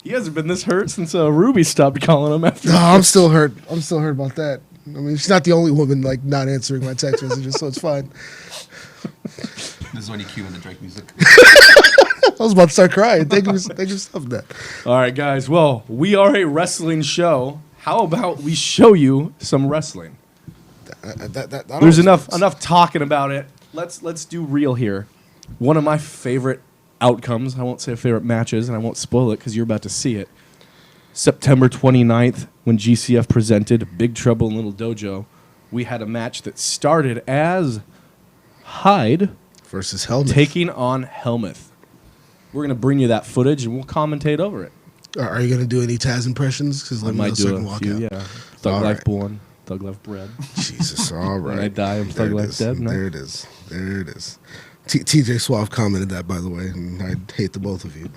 he hasn't been this hurt since Ruby stopped calling him after. No, I'm still hurt. I'm still hurt about that. I mean, she's not the only woman like not answering my text messages, so it's fine. This is when you cue in the Drake music. I was about to start crying. Thank you for stuff that. All right, guys. Well, we are a wrestling show. How about we show you some wrestling? There's enough talking about it. Let's do real here. One of my favorite outcomes. I won't say favorite matches, and I won't spoil it because you're about to see it. September 29th, when GCF presented Big Trouble in Little Dojo, we had a match that started as Hyde Versus Helmet. taking on Helmuth. We're gonna bring you that footage and we'll commentate over it. Are you gonna do any Taz impressions? Because I let me know might so I do can a walk few. out. Yeah, Thug All Life right. Born, Thug Life Bred. Jesus, all right. When I die, I'm Thug There it Life is. Dead. No? There it is. There it is. TJ Suave commented that, by the way, and I hate the both of you.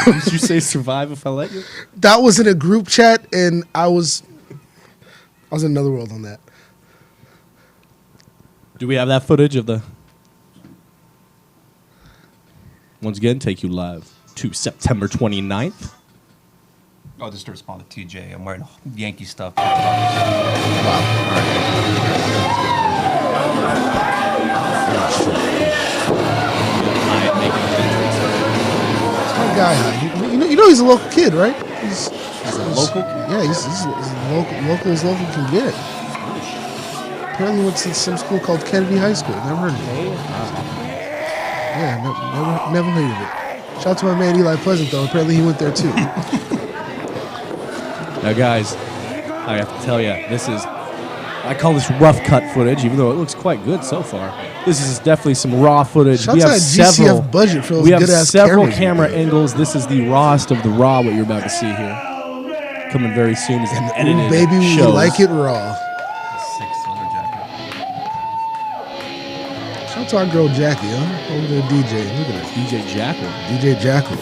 Did you say survive if I let you? That was in a group chat, and I was in another world on that. Do we have that footage of the? Once again, take you live to September 29th. Oh, just to respond to TJ, I'm wearing Yankee stuff. My guy, you know he's a local kid, right? He's Local? Yeah, he's local as local can get. Apparently went to some school called Kennedy High School. Never heard of it. Yeah, never heard of it. Shout out to my man Eli Pleasant though. Apparently he went there too. Now, guys, I have to tell you, I call this rough cut footage, even though it looks quite good so far. This is definitely some raw footage. Shout We out have to that several. GCF budget for those We have good-ass several cameras. camera angles. This is the rawest of the raw. What you're about to see here, coming very soon is an edited Ooh, baby, we shows. like it raw. 6-cylinder jacket. Shout out to our girl Jackie, huh? Over there DJ. Look at that. DJ Jackal. DJ Jackal.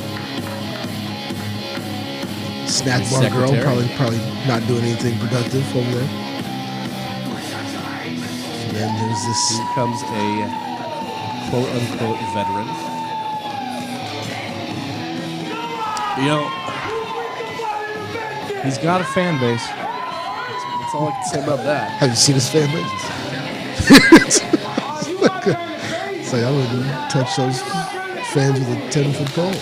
Snack His bar girl, secretary. probably not doing anything productive over there. And then there's this. Here comes a quote-unquote veteran. You know, he's got a fan base. That's all I can say about that. Have you seen his fan base? It's like I wouldn't touch those fans with a 10-foot pole.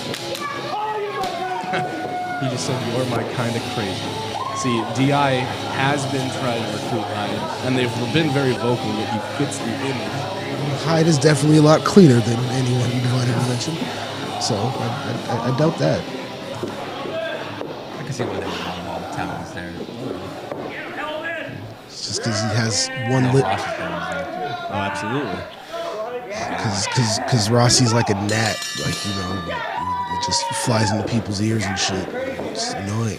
He just said, "You're my kind of crazy." See, Di has been trying to recruit Hyde, and they've been very vocal that he fits the image. Hyde is definitely a lot cleaner than anyone in Divine Intervention. So I doubt that. I can see why they would want him all the talents there. It's just because he has one No, lip. Ross is there, he's there. Oh, absolutely. Because Rossi's like a gnat, like, you know, it just flies into people's ears and shit. It's annoying.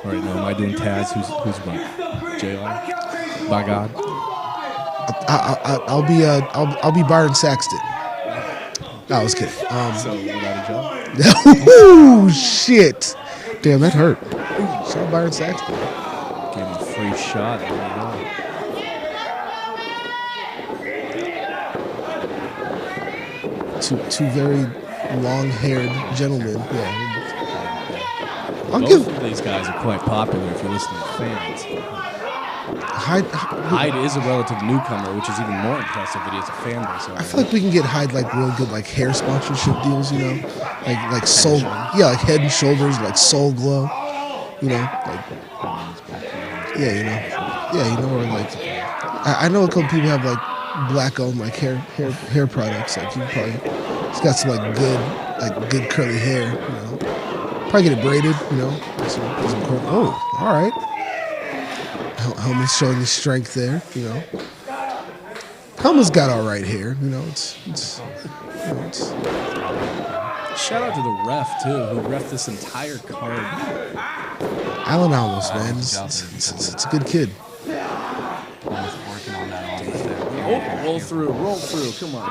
All right, now am I doing Taz? Who's what? JR? By God. I'll be Byron Saxton. No, I was kidding. So without a job. Oh shit! Damn, that hurt. Shout out Byron Saxton. Gave him a free shot. There you go. Two very long-haired gentlemen. Yeah. I'll Both give of these guys are quite popular if you listen to fans. Hyde. Hyde is a relative newcomer, which is even more impressive that he has a fan base. I feel like we can get Hyde like real good like hair sponsorship deals, you know, like Soul, yeah, like Head and Shoulders, like Soul Glow, you know, like or like I know a couple people have like black owned like hair products. Like you probably it's got some like good curly hair, you know. Probably get it braided, you know. Oh, all right. Helmet's showing his strength there, you know. Helmet's got all right hair, you know. It's Shout out to the ref too, who ref this entire card. Alan Alamos, man. It's a good kid. He was working on that offense there. Oh, roll through, come on.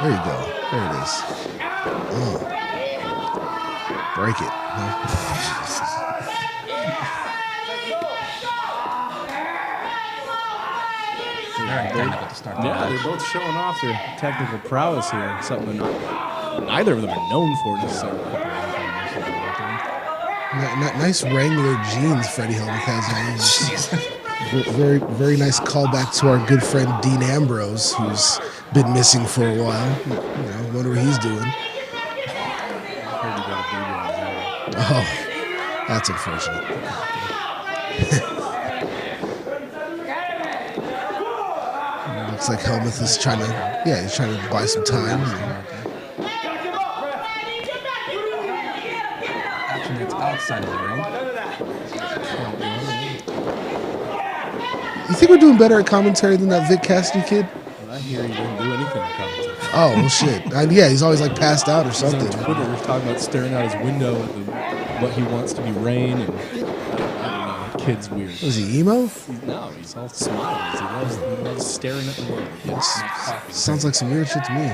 There you go. There it is. Oh. Break it. Huh? Very technical to start the Yeah, match. they're both showing off their technical prowess here. Something neither of them are known for necessarily. Nice Wrangler jeans Freddie Helmuth has on. Very, very nice callback to our good friend Dean Ambrose, who's been missing for a while. You know, wonder what he's doing. Oh, that's unfortunate. Looks like Helmuth is trying to buy some time. Action that's outside of the ring. You think we're doing better at commentary than that Vic Cassidy kid? I hear he didn't do anything in commentary. Oh, well, shit. Yeah, he's always like passed out or He's on something. Twitter talking about staring out his window at what he wants to be rain, and I don't know, kid's weird. Was he emo? No, he's all smiles. He loves staring at the world. Sounds like some weird shit to me.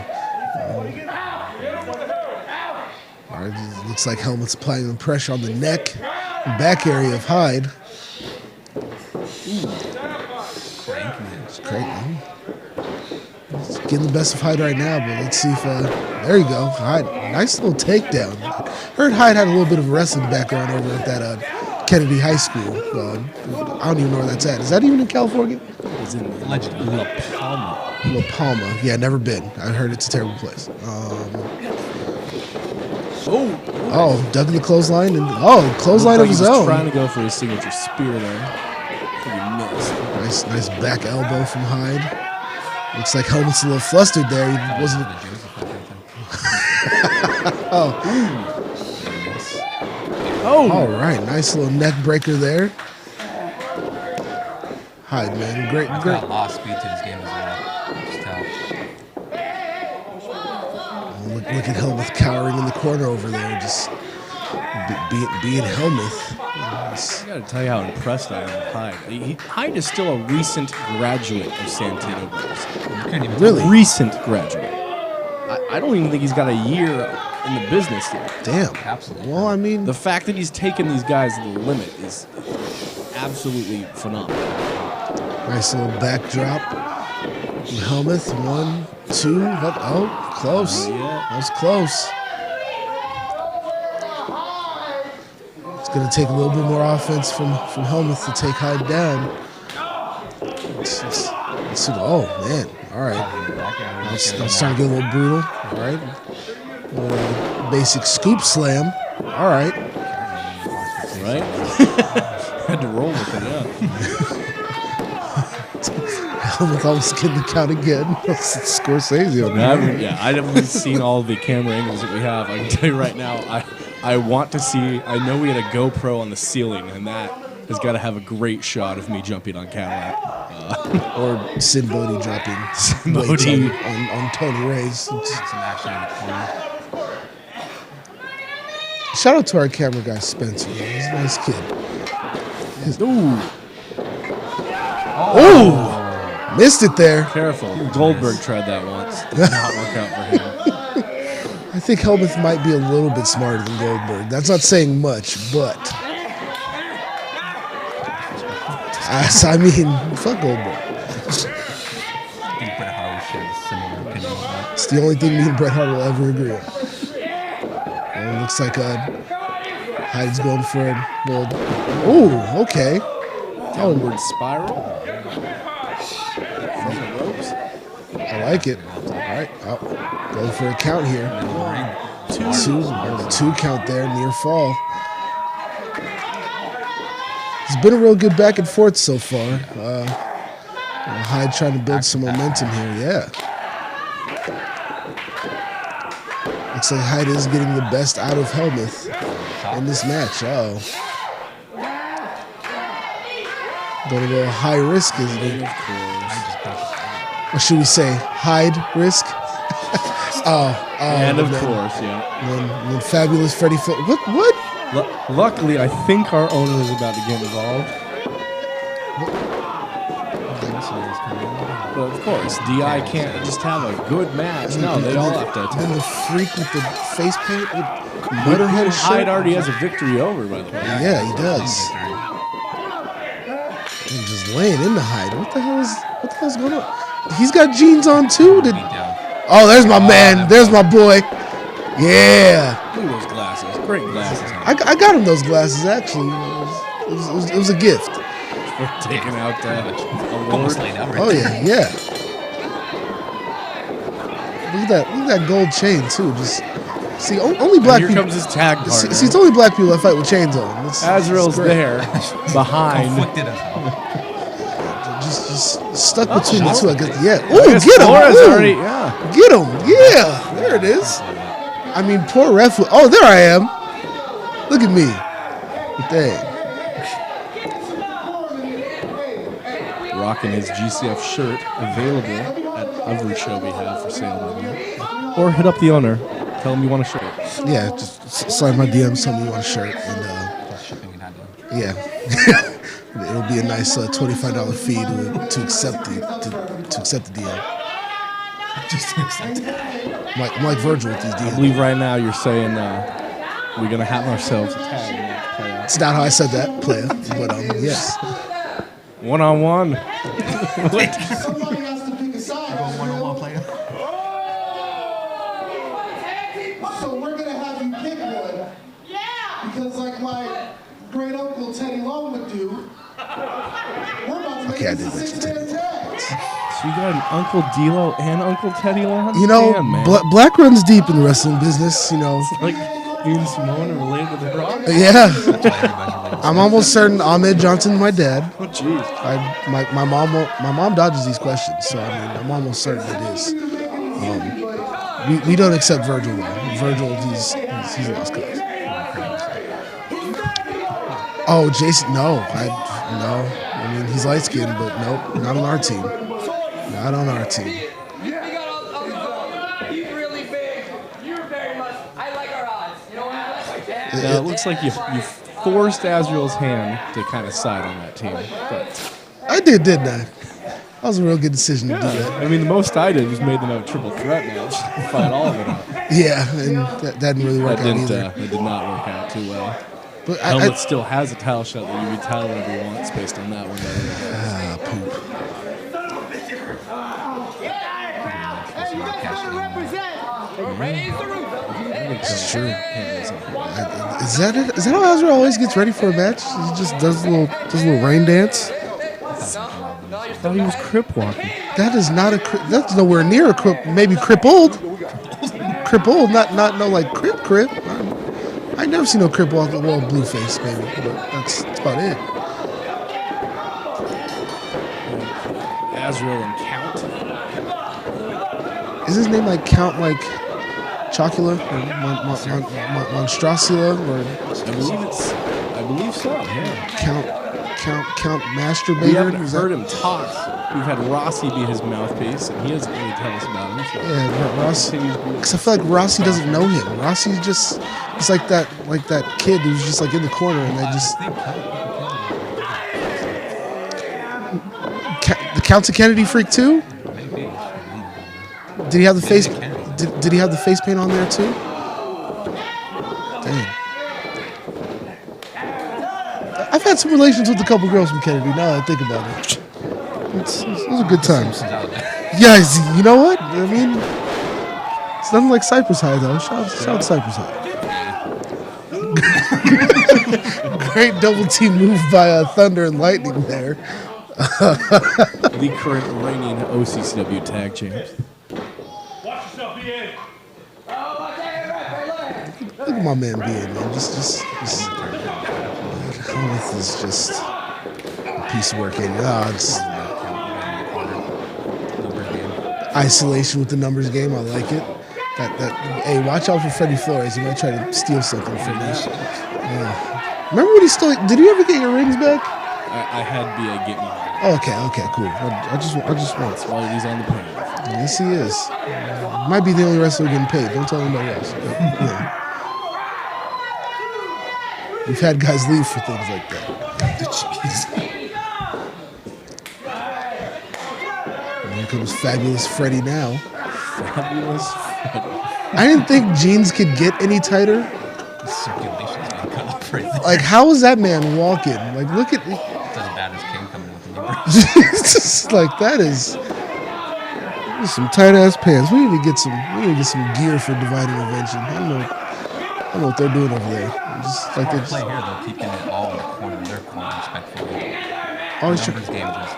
All right, looks like Helmet's applying pressure on the neck and back area of Hyde. It's great, man. He's getting the best of Hyde right now, but let's see if there you go. Hyde, nice little takedown. Heard Hyde had a little bit of a wrestling background over at that Kennedy High School. I don't even know where that's at. Is that even in California? He's in La Palma. La Palma. Yeah, never been. I heard it's a terrible place. Oh, dug in the clothesline and clothesline of his He was own. trying to go for his signature spear there. He missed. Nice back elbow from Hyde. Looks like Helmet's a little flustered there. He wasn't. Oh, All right, nice little neck breaker there. Hyde, man, great. I've got a lot of speed to this game as well. Just tell. Look at Helmuth cowering in the corner over there, just being Helmuth. I gotta tell you how impressed I am with Hyde. Hyde is still a recent graduate of Santino Brothers. You can't even Really? Recent graduate. I don't even think he's got a year in the business yet. Damn. Absolutely. Well, I mean, The fact that he's taken these guys to the limit is absolutely phenomenal. nice little backdrop. Helmuth, 1, 2. Oh, close. Yeah. That was close. It's going to take a little bit more offense from Helmuth to take Hyde down. Oh, man. All right. I'm starting to get a little brutal. All right. Basic scoop slam. All right. Right? Had to roll with it, yeah. Helmuth almost getting the count again. Scorsese on I haven't seen all the camera angles that we have. I can tell you right now, I want to see. I know we had a GoPro on the ceiling, and that has got to have a great shot of me jumping on Cadillac. Or Sin Bodhi dropping Bodhi. weights on Tony Ray's. Some action in the corner. Shout out to our camera guy Spencer. He's a nice kid. Oh, missed it there. Careful. Goldberg tried that once. Did not work out for him. I think Helmuth might be a little bit smarter than Goldberg. That's not saying much, but I mean, fuck Goldberg. I think Bret Hart would share a similar opinion on that. It's the only thing me and Bret Hart will ever agree on. And it looks like Hyde's going for a little. Oh, okay. Downward spiral. From the ropes. I like it. All right, going for a count here. Two count there, near fall. It's been a real good back and forth so far. Hyde trying to build some momentum here. Yeah. Looks like Hyde is getting the best out of Helmuth in this match. Oh. Gonna go high risk, isn't it? Or should we say hide risk? And of course, yeah. Then Fabulous Freddie What? Luckily, I think our owner is about to get involved. But of course, DI can't just have a good match. No, they all have to And attack. the freak with the face paint with Motorhead shirt. Hyde already has a victory over, by the way. Yeah, he does. He's just laying into Hyde. What the hell's going on? He's got jeans on too. Oh, there's my man. There's my boy. Yeah. Look at those glasses. Great glasses. I got him those glasses actually. It was a gift. We're taking out Almost award. laid out right Oh there. yeah. Look at that gold chain too. Just see, only black Here people. comes his tag partner. See, it's only black people that fight with chains on. Azrael's great. there, behind. Conflicted as hell. Just stuck between the two. I guess. Yeah. I Ooh, guess get him! Flores Ooh. already, yeah. Get him! Yeah, there it is. I mean, poor ref. Oh, there I am. Look at me. Dang. Rocking his GCF shirt, available at every show we have for sale. Or hit up the owner. Tell him you want a shirt. Yeah, just slide my DMs. Tell me you want a shirt, and Plus shipping and handling. yeah, it'll be a nice $25 fee to accept the DM. Just to accept it. I'm like Virgil with these I DMs. believe right now you're saying we're going to have ourselves a tag match playoff. It's not how I said that, player, but yes. One-on-one. Somebody has to pick a side. Go one-on-one player. So we're gonna have you pick one. Yeah. Because like my great uncle Teddy Long would do, we're about to make Okay, I this did a mention six-man tag. So you got an Uncle D'Lo and Uncle Teddy Long? You know, Damn, man. Black runs deep in the wrestling business. You know, Like being Samoan and related to The Rock? yeah. I'm almost certain Ahmed Johnson, my dad. Oh, jeez. My mom dodges these questions, so I mean, I'm almost certain it is. We don't accept Virgil though. Virgil, he's lost cause. Oh, Jason, no. I mean, he's light skinned, but nope, not on our team. Not on our team. You really big. You're very much. I like our odds. You know what? I like that. Now, it looks like you forced Azrael's hand to kind of side on that team. But I did, didn't I? That was a real good decision to do that. I mean, the most I did was made them a triple threat match. Fight all of it out. Yeah, and that didn't really work That out didn't. either. It did not work out too well. But Helmut still has a title shot that you can title whatever he wants based on that one. poop. Hey, you guys gotta represent. Raise the roof. It's true. Is that it? Is that how Azrael always gets ready for a match? He just does a little rain dance. No, you're I thought he was crip walking. That is not that's nowhere near a crip. Maybe crippled. Crippled, not no like crip. Crip. I never seen no Crip walk the wall blue face, baby. But that's about it. Azrael and Count. Is his name like Count like Chocula or Monstrosula or I believe so. Yeah. Count We Masturbator? haven't Is heard that- him talk. We've had Rossi be his mouthpiece, and he doesn't really tell us about him. So Yeah, Rossi. continues to be- Because I feel like Rossi doesn't know him. Rossi just, it's like that kid who's just like in the corner and they just. The Count of Kennedy freak too? Maybe. Did he have the face? Kennedy. Did he have the face paint on there too? Dang. I've had some relations with a couple girls from Kennedy. Now that I think about it, those are good times. Yes, you know what? I mean, it's nothing like Cypress High though. Shout out Cypress High. Great double team move by Thunder and Lightning there. the current reigning OCCW tag champs. Look at my man being man. Just oh, this is just a piece of work. It's isolation with the numbers game. I like it. Hey, watch out for Freddie Flores. He might try to steal something from me. Remember when he stole? Did you ever get your rings back? I had BA get me. Okay, cool. I just want. While he's on the panel. Yes, he is. Might be the only wrestler getting paid. Don't tell anybody else. But, yeah. We've had guys leave for things like that. And here comes Fabulous Freddy now. Fabulous. I didn't think jeans could get any tighter. The circulation's being cut off right there. Like, how is that man walking? Like, look at. It's as bad as King coming with the number. It's just like that is some tight ass pants. We need to get some gear for Divine Intervention. I don't know what they're doing over there. Just like they Play here though, keeping it all in the corner, their corner, respectfully. always Numbers game just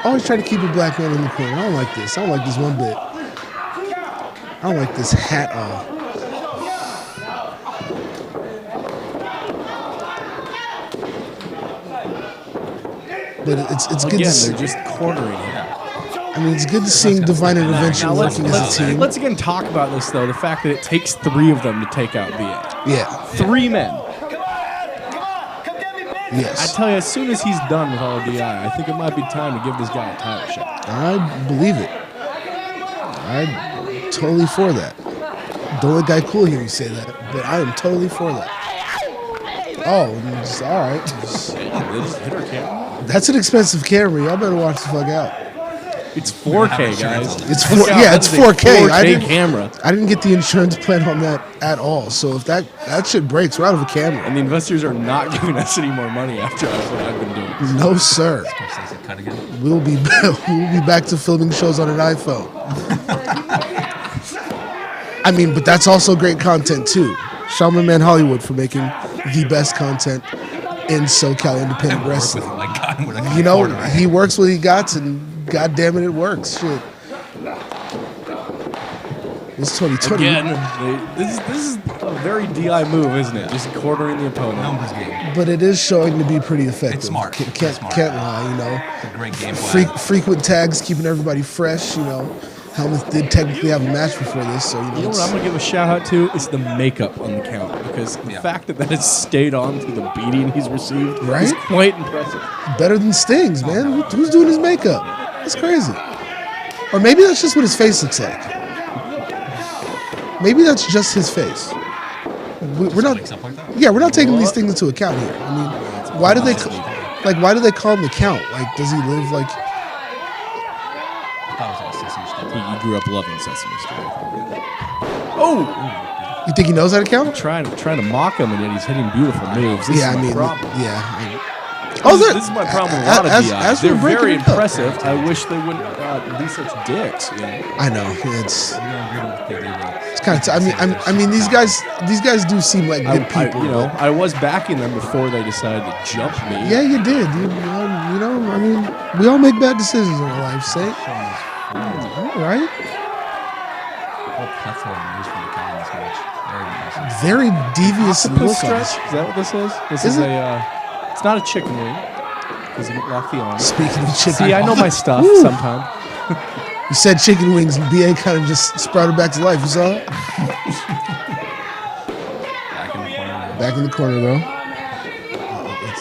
always try to keep a black man in the corner. I don't like this. I don't like this one bit. I don't like this hat on. But it's good Again, to see. they're just cornering him. I mean, it's good to see Divine Intervention Now working as a team. let's again talk about this though. The fact that it takes 3 of them to take out BA. Yeah. 3 men. I Yes. tell you, as soon as he's done with all DI, I think it might be time to give this guy a title shot. I believe it. I'm totally for that. The only guy cool here you say that, but I am totally for that. Oh, all right. They just hit our camera. That's an expensive camera. Y'all better watch the fuck out. It's 4K, guys. It's Look out, yeah, it's that is a 4K. 4K camera. I didn't get the insurance plan on that at all. So if that shit breaks, we're out of a camera. And the investors are not giving us any more money after what I've been doing. No, sir. Scorsese cut again. We'll be back to filming shows on an iPhone. I mean, but that's also great content too. Shaman Man Hollywood for making the best content in SoCal independent Work with wrestling. him like God with a You know, corner, right? he works what he got, and God damn it, it works. Shit. It's 2020. Again, this is a very DI move, isn't it? Just cornering the opponent. Numbers game. But it is showing to be pretty effective. It's smart. Can't It's smart. lie, you know. It's a great game plan. Frequent tags, keeping everybody fresh, you know. Helmuth did technically have a match before this, so, You know what it's- I'm going to give a shout out to? Is the makeup on the count. Because the Yeah. fact that has stayed on through the beating he's received is Right? quite impressive. better than Sting's, man. Who's doing his makeup? That's crazy. Or maybe that's just what his face looks like. Maybe that's just his face. We're not. Like something like that. Yeah, we're not taking these things into account here. I mean, why do they call him the Count? Like, does he live like? I thought it was like Sesame Street. He grew up loving Sesame Street. Oh! You think he knows how to count? Trying to mock him, and yet he's hitting beautiful moves. This Yeah, is I my mean, problem. yeah. Oh, This is my problem with a lot of as DIs. we're They're breaking very it up. impressive. I wish they wouldn't be such dicks. You know? I know it's We don't agree with Big Evil. it's kind of. I mean, these guys do seem like good people. I was backing them before they decided to jump me. Yeah, you did. You know, I mean, we all make bad decisions in our lives, say. All right. Whole plethora of moves from the guy in this match. Very nice. Very devious Octopus look on stretch? this. Is that what this is? This Is is it? it's not a chicken wing. Because you lock the arm. Speaking of chicken, See, I know my stuff Woo. sometimes. You said chicken wings, and BA kind of just sprouted back to life. You saw it? Back in the corner now. Back in the corner, though.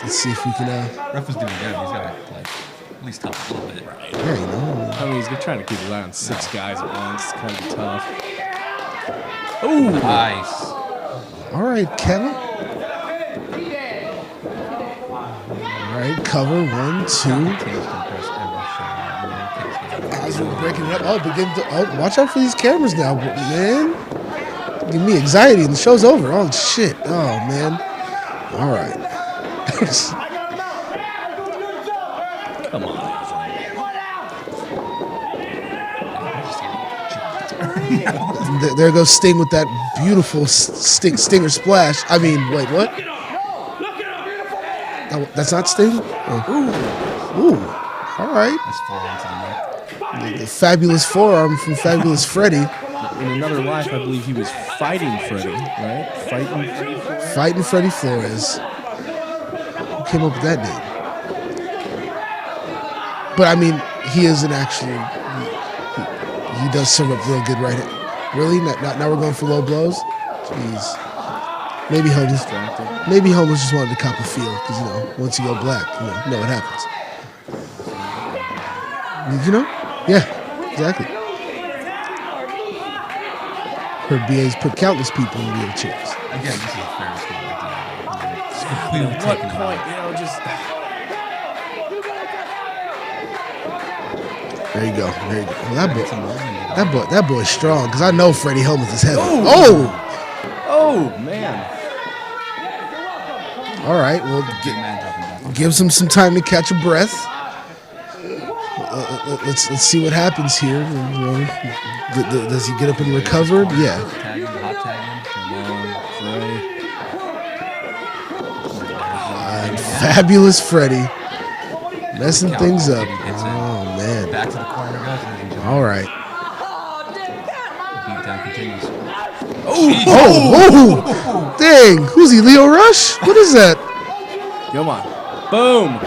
Let's see if we can. Ref was doing good. He's got to like at least help a little bit. Yeah, you know. I mean, he's trying to keep his eye on 6 guys at once. It's kind of tough. Ooh! Nice. All right, Kevin. All right, cover 1, 2. Continues to impress every show. As we're breaking it up, watch out for these cameras now, man. Give me anxiety, and the show's over. Oh shit! Oh man. All right. Come on. There goes Sting with that beautiful stinger splash. I mean, wait, what? That's not Sting? Oh. Ooh. All right. That's 4 onto the neck. The fabulous forearm from Fabulous Freddy. In another life, I believe he was fighting Freddy, right? Fighting Freddy Flores. Who came up with that name? But I mean, he isn't actually. He does serve up real good right here. Really? Now we're going for low blows? Jeez. Maybe homeless. Maybe homeless just wanted to cop a feel because once you go black, you know what happens. Yeah, exactly. Heard BA's put countless people in wheelchairs. Again, this is a Ferris wheel idea. It's At completely what taken point, away. just... There you go. Well, that boy's strong because I know Freddie Helmuth is heavy. Oh, man. all right. Well, Big man dropping down. gives him some time to catch a breath. Let's see what happens here. Does he get up and recover? Yeah. Tag him, hot tag him. And Fabulous Freddy messing things up. Hits it. Oh man. Back to the corner goes, ladies and gentlemen. All right. Beatdown continues. Oh, dang! Who's he? Leo Rush? What is that? Come on. Boom.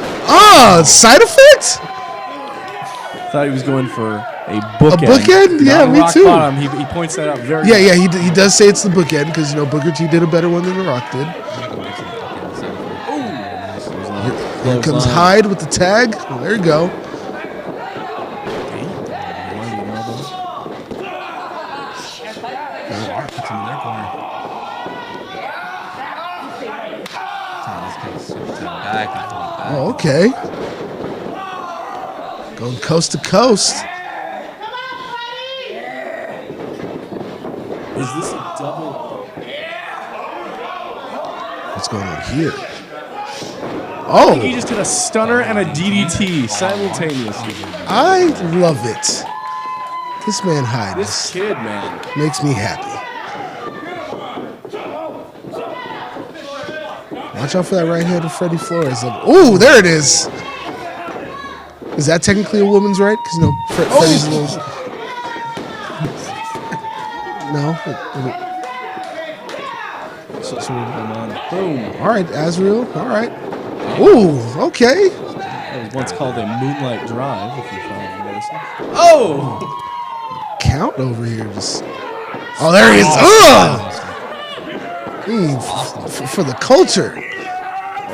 Side effect? Thought he was going for a bookend. bookend? Yeah, Not me rock too. Bottom. He points that out very Yeah. He does say it's the bookend because Booker T did a better one than The Rock did. Here comes Hyde with the tag. Oh, there you go. Art puts him in their corner. This guy's back and forth back. Oh, okay. Going coast to coast. Is this a double? What's going on here? He Oh, just did a stunner and a DDT simultaneously. I love it. This man Hyde This kid, man. makes me happy. Watch out for that right hand of Freddie Flores. Oh, there it is. Is that technically a woman's right? Because Freddie's a little. No. So we're going on. Boom. All right, Azrael. All right. Ooh, okay. That was once called a moonlight drive, if you find noticing. Oh! Count over here. Oh, there he is. Ugh! For the culture.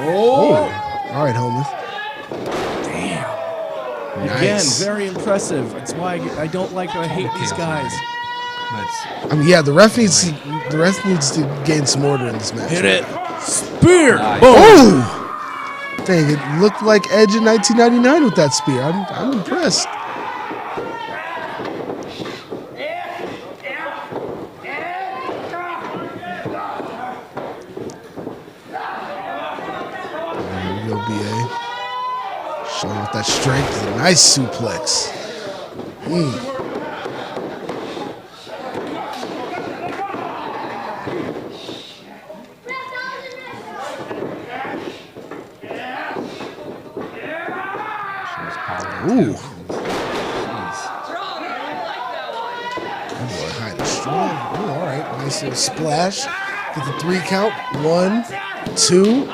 Oh! All right, Holmes. Again, Nice. very impressive. That's why I don't like I hate these guys. But I mean, yeah, the ref needs to gain some order in this match. Hit it. Spear. Nice. Boom. Oh! Dang, it looked like Edge in 1999 with that spear. I'm impressed. There you go, BA. Showing off that strength. A nice suplex. Ooh. That boy Hyde is strong. Ooh, all right, nice So splash. Get the 3 count. 1, 2. Oh,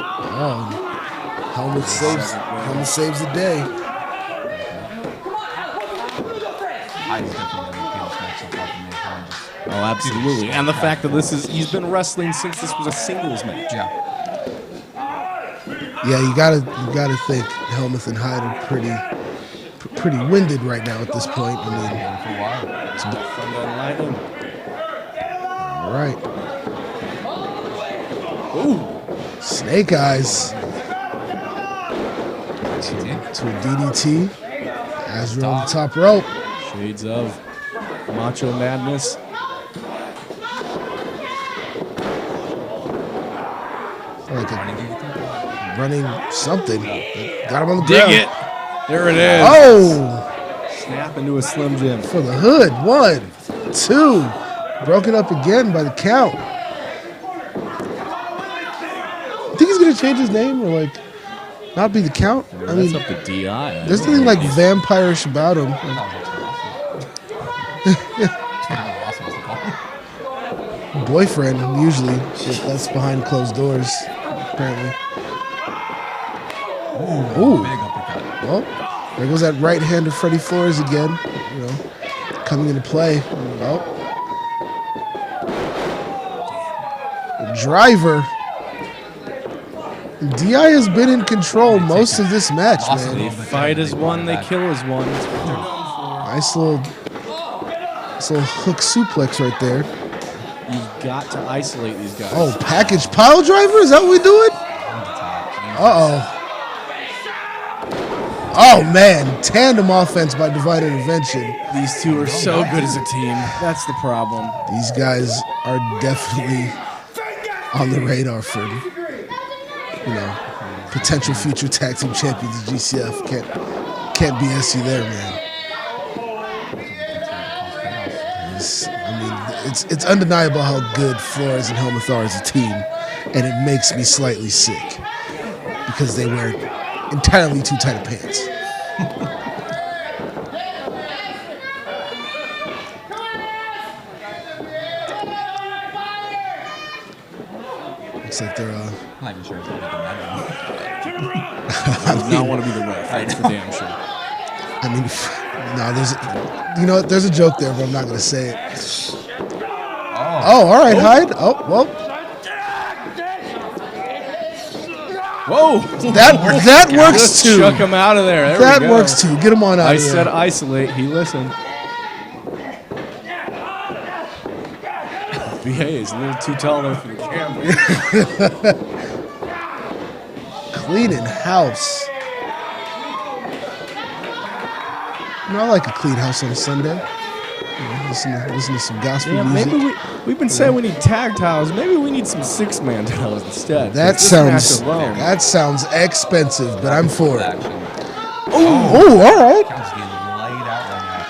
helmet saves the day. Hyde's definitely the biggest match so far for me. Oh, absolutely. And the fact that he's been wrestling since this was a singles match. Yeah. Yeah, you gotta think Helmuth and Hyde are pretty winded right now at this point. I mean, For a while. it's been, Thunder and Lightning. all right. Ooh. Snake Eyes to a DDT. Azrael on the top rope. Shades of Macho Madness. Like a running something. Got him on the Dig ground. it. There it is. Oh, Snap into a Slim Jim. for the hood. 1, 2. Broken up again by the count. Think he's gonna change his name or like not be the count? I That's mean, up to DI. there's nothing like vampirish about him. Boyfriend, usually. That's behind closed doors, apparently. Ooh. Big uppercut. Well, there goes that right hand of Freddie Flores again. You know, coming into play. Oh. The driver. DI has been in control most of this match, Awesome. They man. fight as one, they kill as one. Nice little hook suplex right there. You've got to isolate these guys. Oh, package pile driver? Is that what we're doing? Uh-oh. Oh, man. Tandem offense by Divine Intervention. These two are so good as a team. That's the problem. These guys are definitely on the radar for, potential future tag team champions of GCF. Can't BS you there, man. It's undeniable how good Flores and Helmuth are as a team, and it makes me slightly sick because they wear entirely too tight of pants. Looks like they're I'm not even sure if they're making that. I do not want to be the ref. That's for damn sure. I mean, no, there's a joke there, but I'm not going to say it. Oh, all right, Hyde. Oh, well, Whoa! that works Just too. chuck him out of there. There That we go. works too. Get him on out I of there. said isolate. He listened. BA is a little too tall there for the camera. Cleaning house. I like a clean house on a Sunday. Listen to some gospel Yeah, music. maybe we've been saying we need tag towels. Maybe we need some 6-man towels instead. That 'cause this match sounds alone- expensive, but I'm for it. Action. Oh, all right. Count's getting laid out right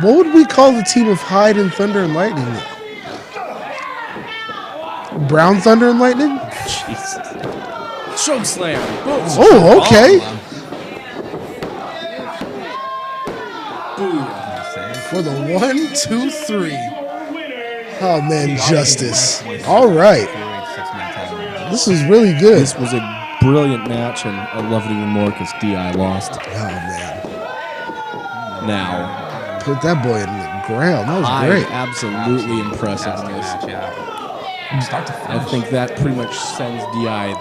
What would we call the team of Hyde and Thunder and Lightning now? Brown Thunder and Lightning? Jesus. Choke slam. Boom. Oh, okay. now. For the 1, 2, 3. Oh man, justice. All right. This is really good. This was a brilliant match, and I love it even more because DI lost. Oh man, Now, put that boy in the ground. That was great. absolutely impressive in this. Start to I finish. think that pretty much sends DI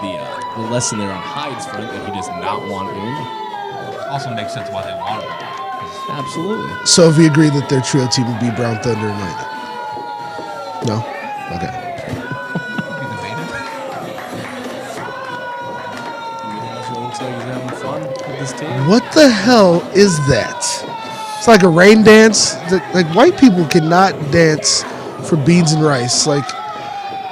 the lesson there on Hyde's front that he does not want in. Also makes sense why they want it. Absolutely. So if we agree that their trio team would be Brown Thunder and Lightning? No. Okay. Be debated. Looks like he's having fun with this team. What the hell is that? It's like a rain dance. Like white people cannot dance for beans and rice. Like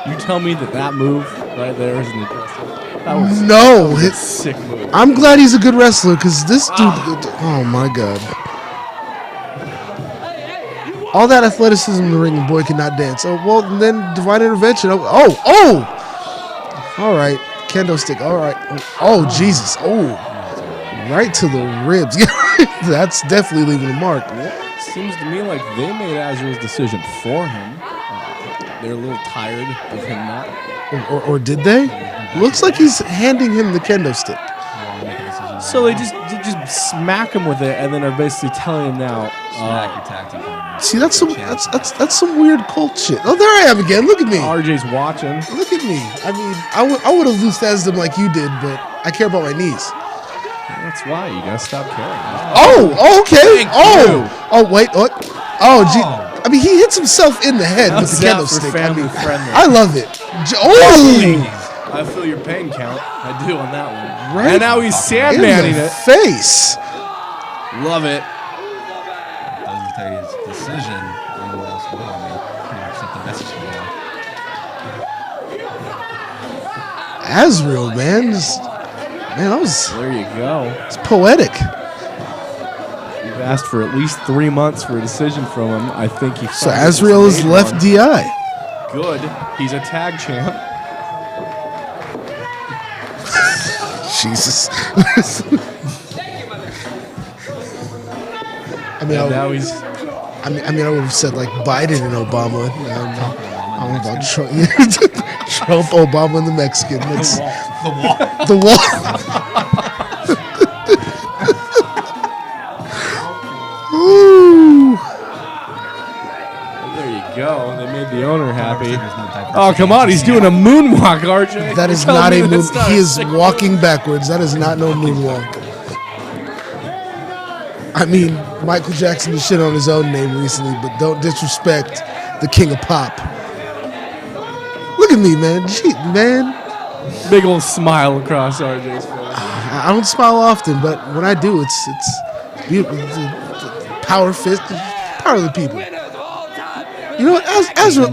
You tell me that move right there isn't impressive. That was no. a sick move. I'm glad he's a good wrestler because this dude. Oh my god. All that athleticism in the ring, and boy cannot dance. Oh well, and then divine intervention. Oh! All right, kendo stick. All right. Oh Jesus. Oh, right to the ribs. That's definitely leaving a mark. Seems to me like they made Azrael's decision for him. they're a little tired of him not. Or did they? Looks like he's handing him the kendo stick. So they just smack him with it, and then are basically telling him now. Smack your tactic partner. See, that's some weird cult shit. Oh, there I am again. Look at me. RJ's watching. Look at me. I mean, I would have loosed him like you did, but I care about my knees. That's why you gotta stop caring. Oh, okay. Thank Oh, wait, what? Oh, gee. I mean, he hits himself in the head with the How's kendo that for stick. I family mean, friendly? I love it. Oh, I feel your pain count. I do on that one. Right And now he's in sandmanning the it. face. Love it. Doesn't tell you his decision. Anyone else will. I mean, pretty much sent the message to go. Azrael, man, that was There you go. it's poetic. We've asked for at least 3 months for a decision from him. I think he. So finally just Azrael is made left one. DI. Good. He's a tag champ. Jesus. I mean, And now he's. I would have said like Biden and Obama. I don't know about Trump. Trump, Obama, and the Mexican. That's The wall. the wall. Ooh. There you go. They made the owner happy. There's no diversity Oh, come on. He's doing a moonwalk, RJ. That is You're telling not me a moon. that's not He a is sick walking move? backwards. That is not no moonwalk. I mean, Michael Jackson did shit on his own name recently, but don't disrespect the king of pop. Look at me, man. Gee, man. Big old smile across RJ's face. I don't smile often, but when I do, it's beautiful. It's a power fist, power of the people. You know what, Azrael?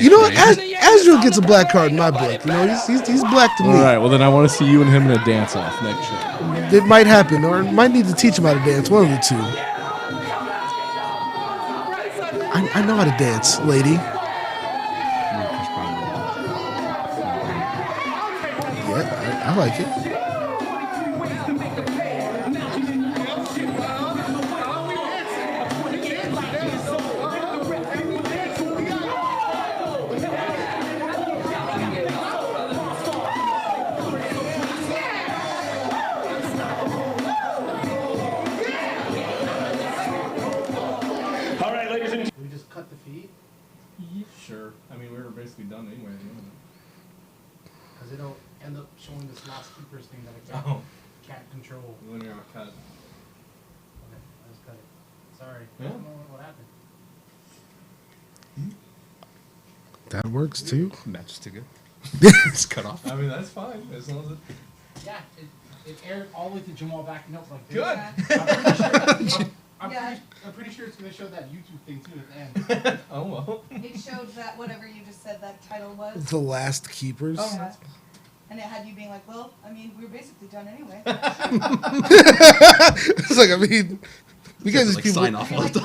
You know what, Azrael gets a black card in my book. You know, he's black to me. All right. Well, then I want to see you and him in a dance off next show. It might happen, or might need to teach him how to dance. One of the two. I know how to dance, lady. Yeah, I like it. We just cut the feed Sure. I mean, we were basically done anyway. because it'll end up showing this lost keepers thing that I can't control. Linear cut. Okay, I just cut it. Sorry. Yeah. I don't know what happened. That works too. Match too good. It's cut off. I mean, that's fine as long as it. Yeah, it aired all the way to Jamal backing up like this. Good. I'm pretty sure it's going to show that YouTube thing too at the end. Oh well. It showed that whatever you just said that title was. The Last Keepers. Yeah. And it had you being like, well, I mean, we were basically done anyway. It's like, I mean, you guys Like people. sign off all the time.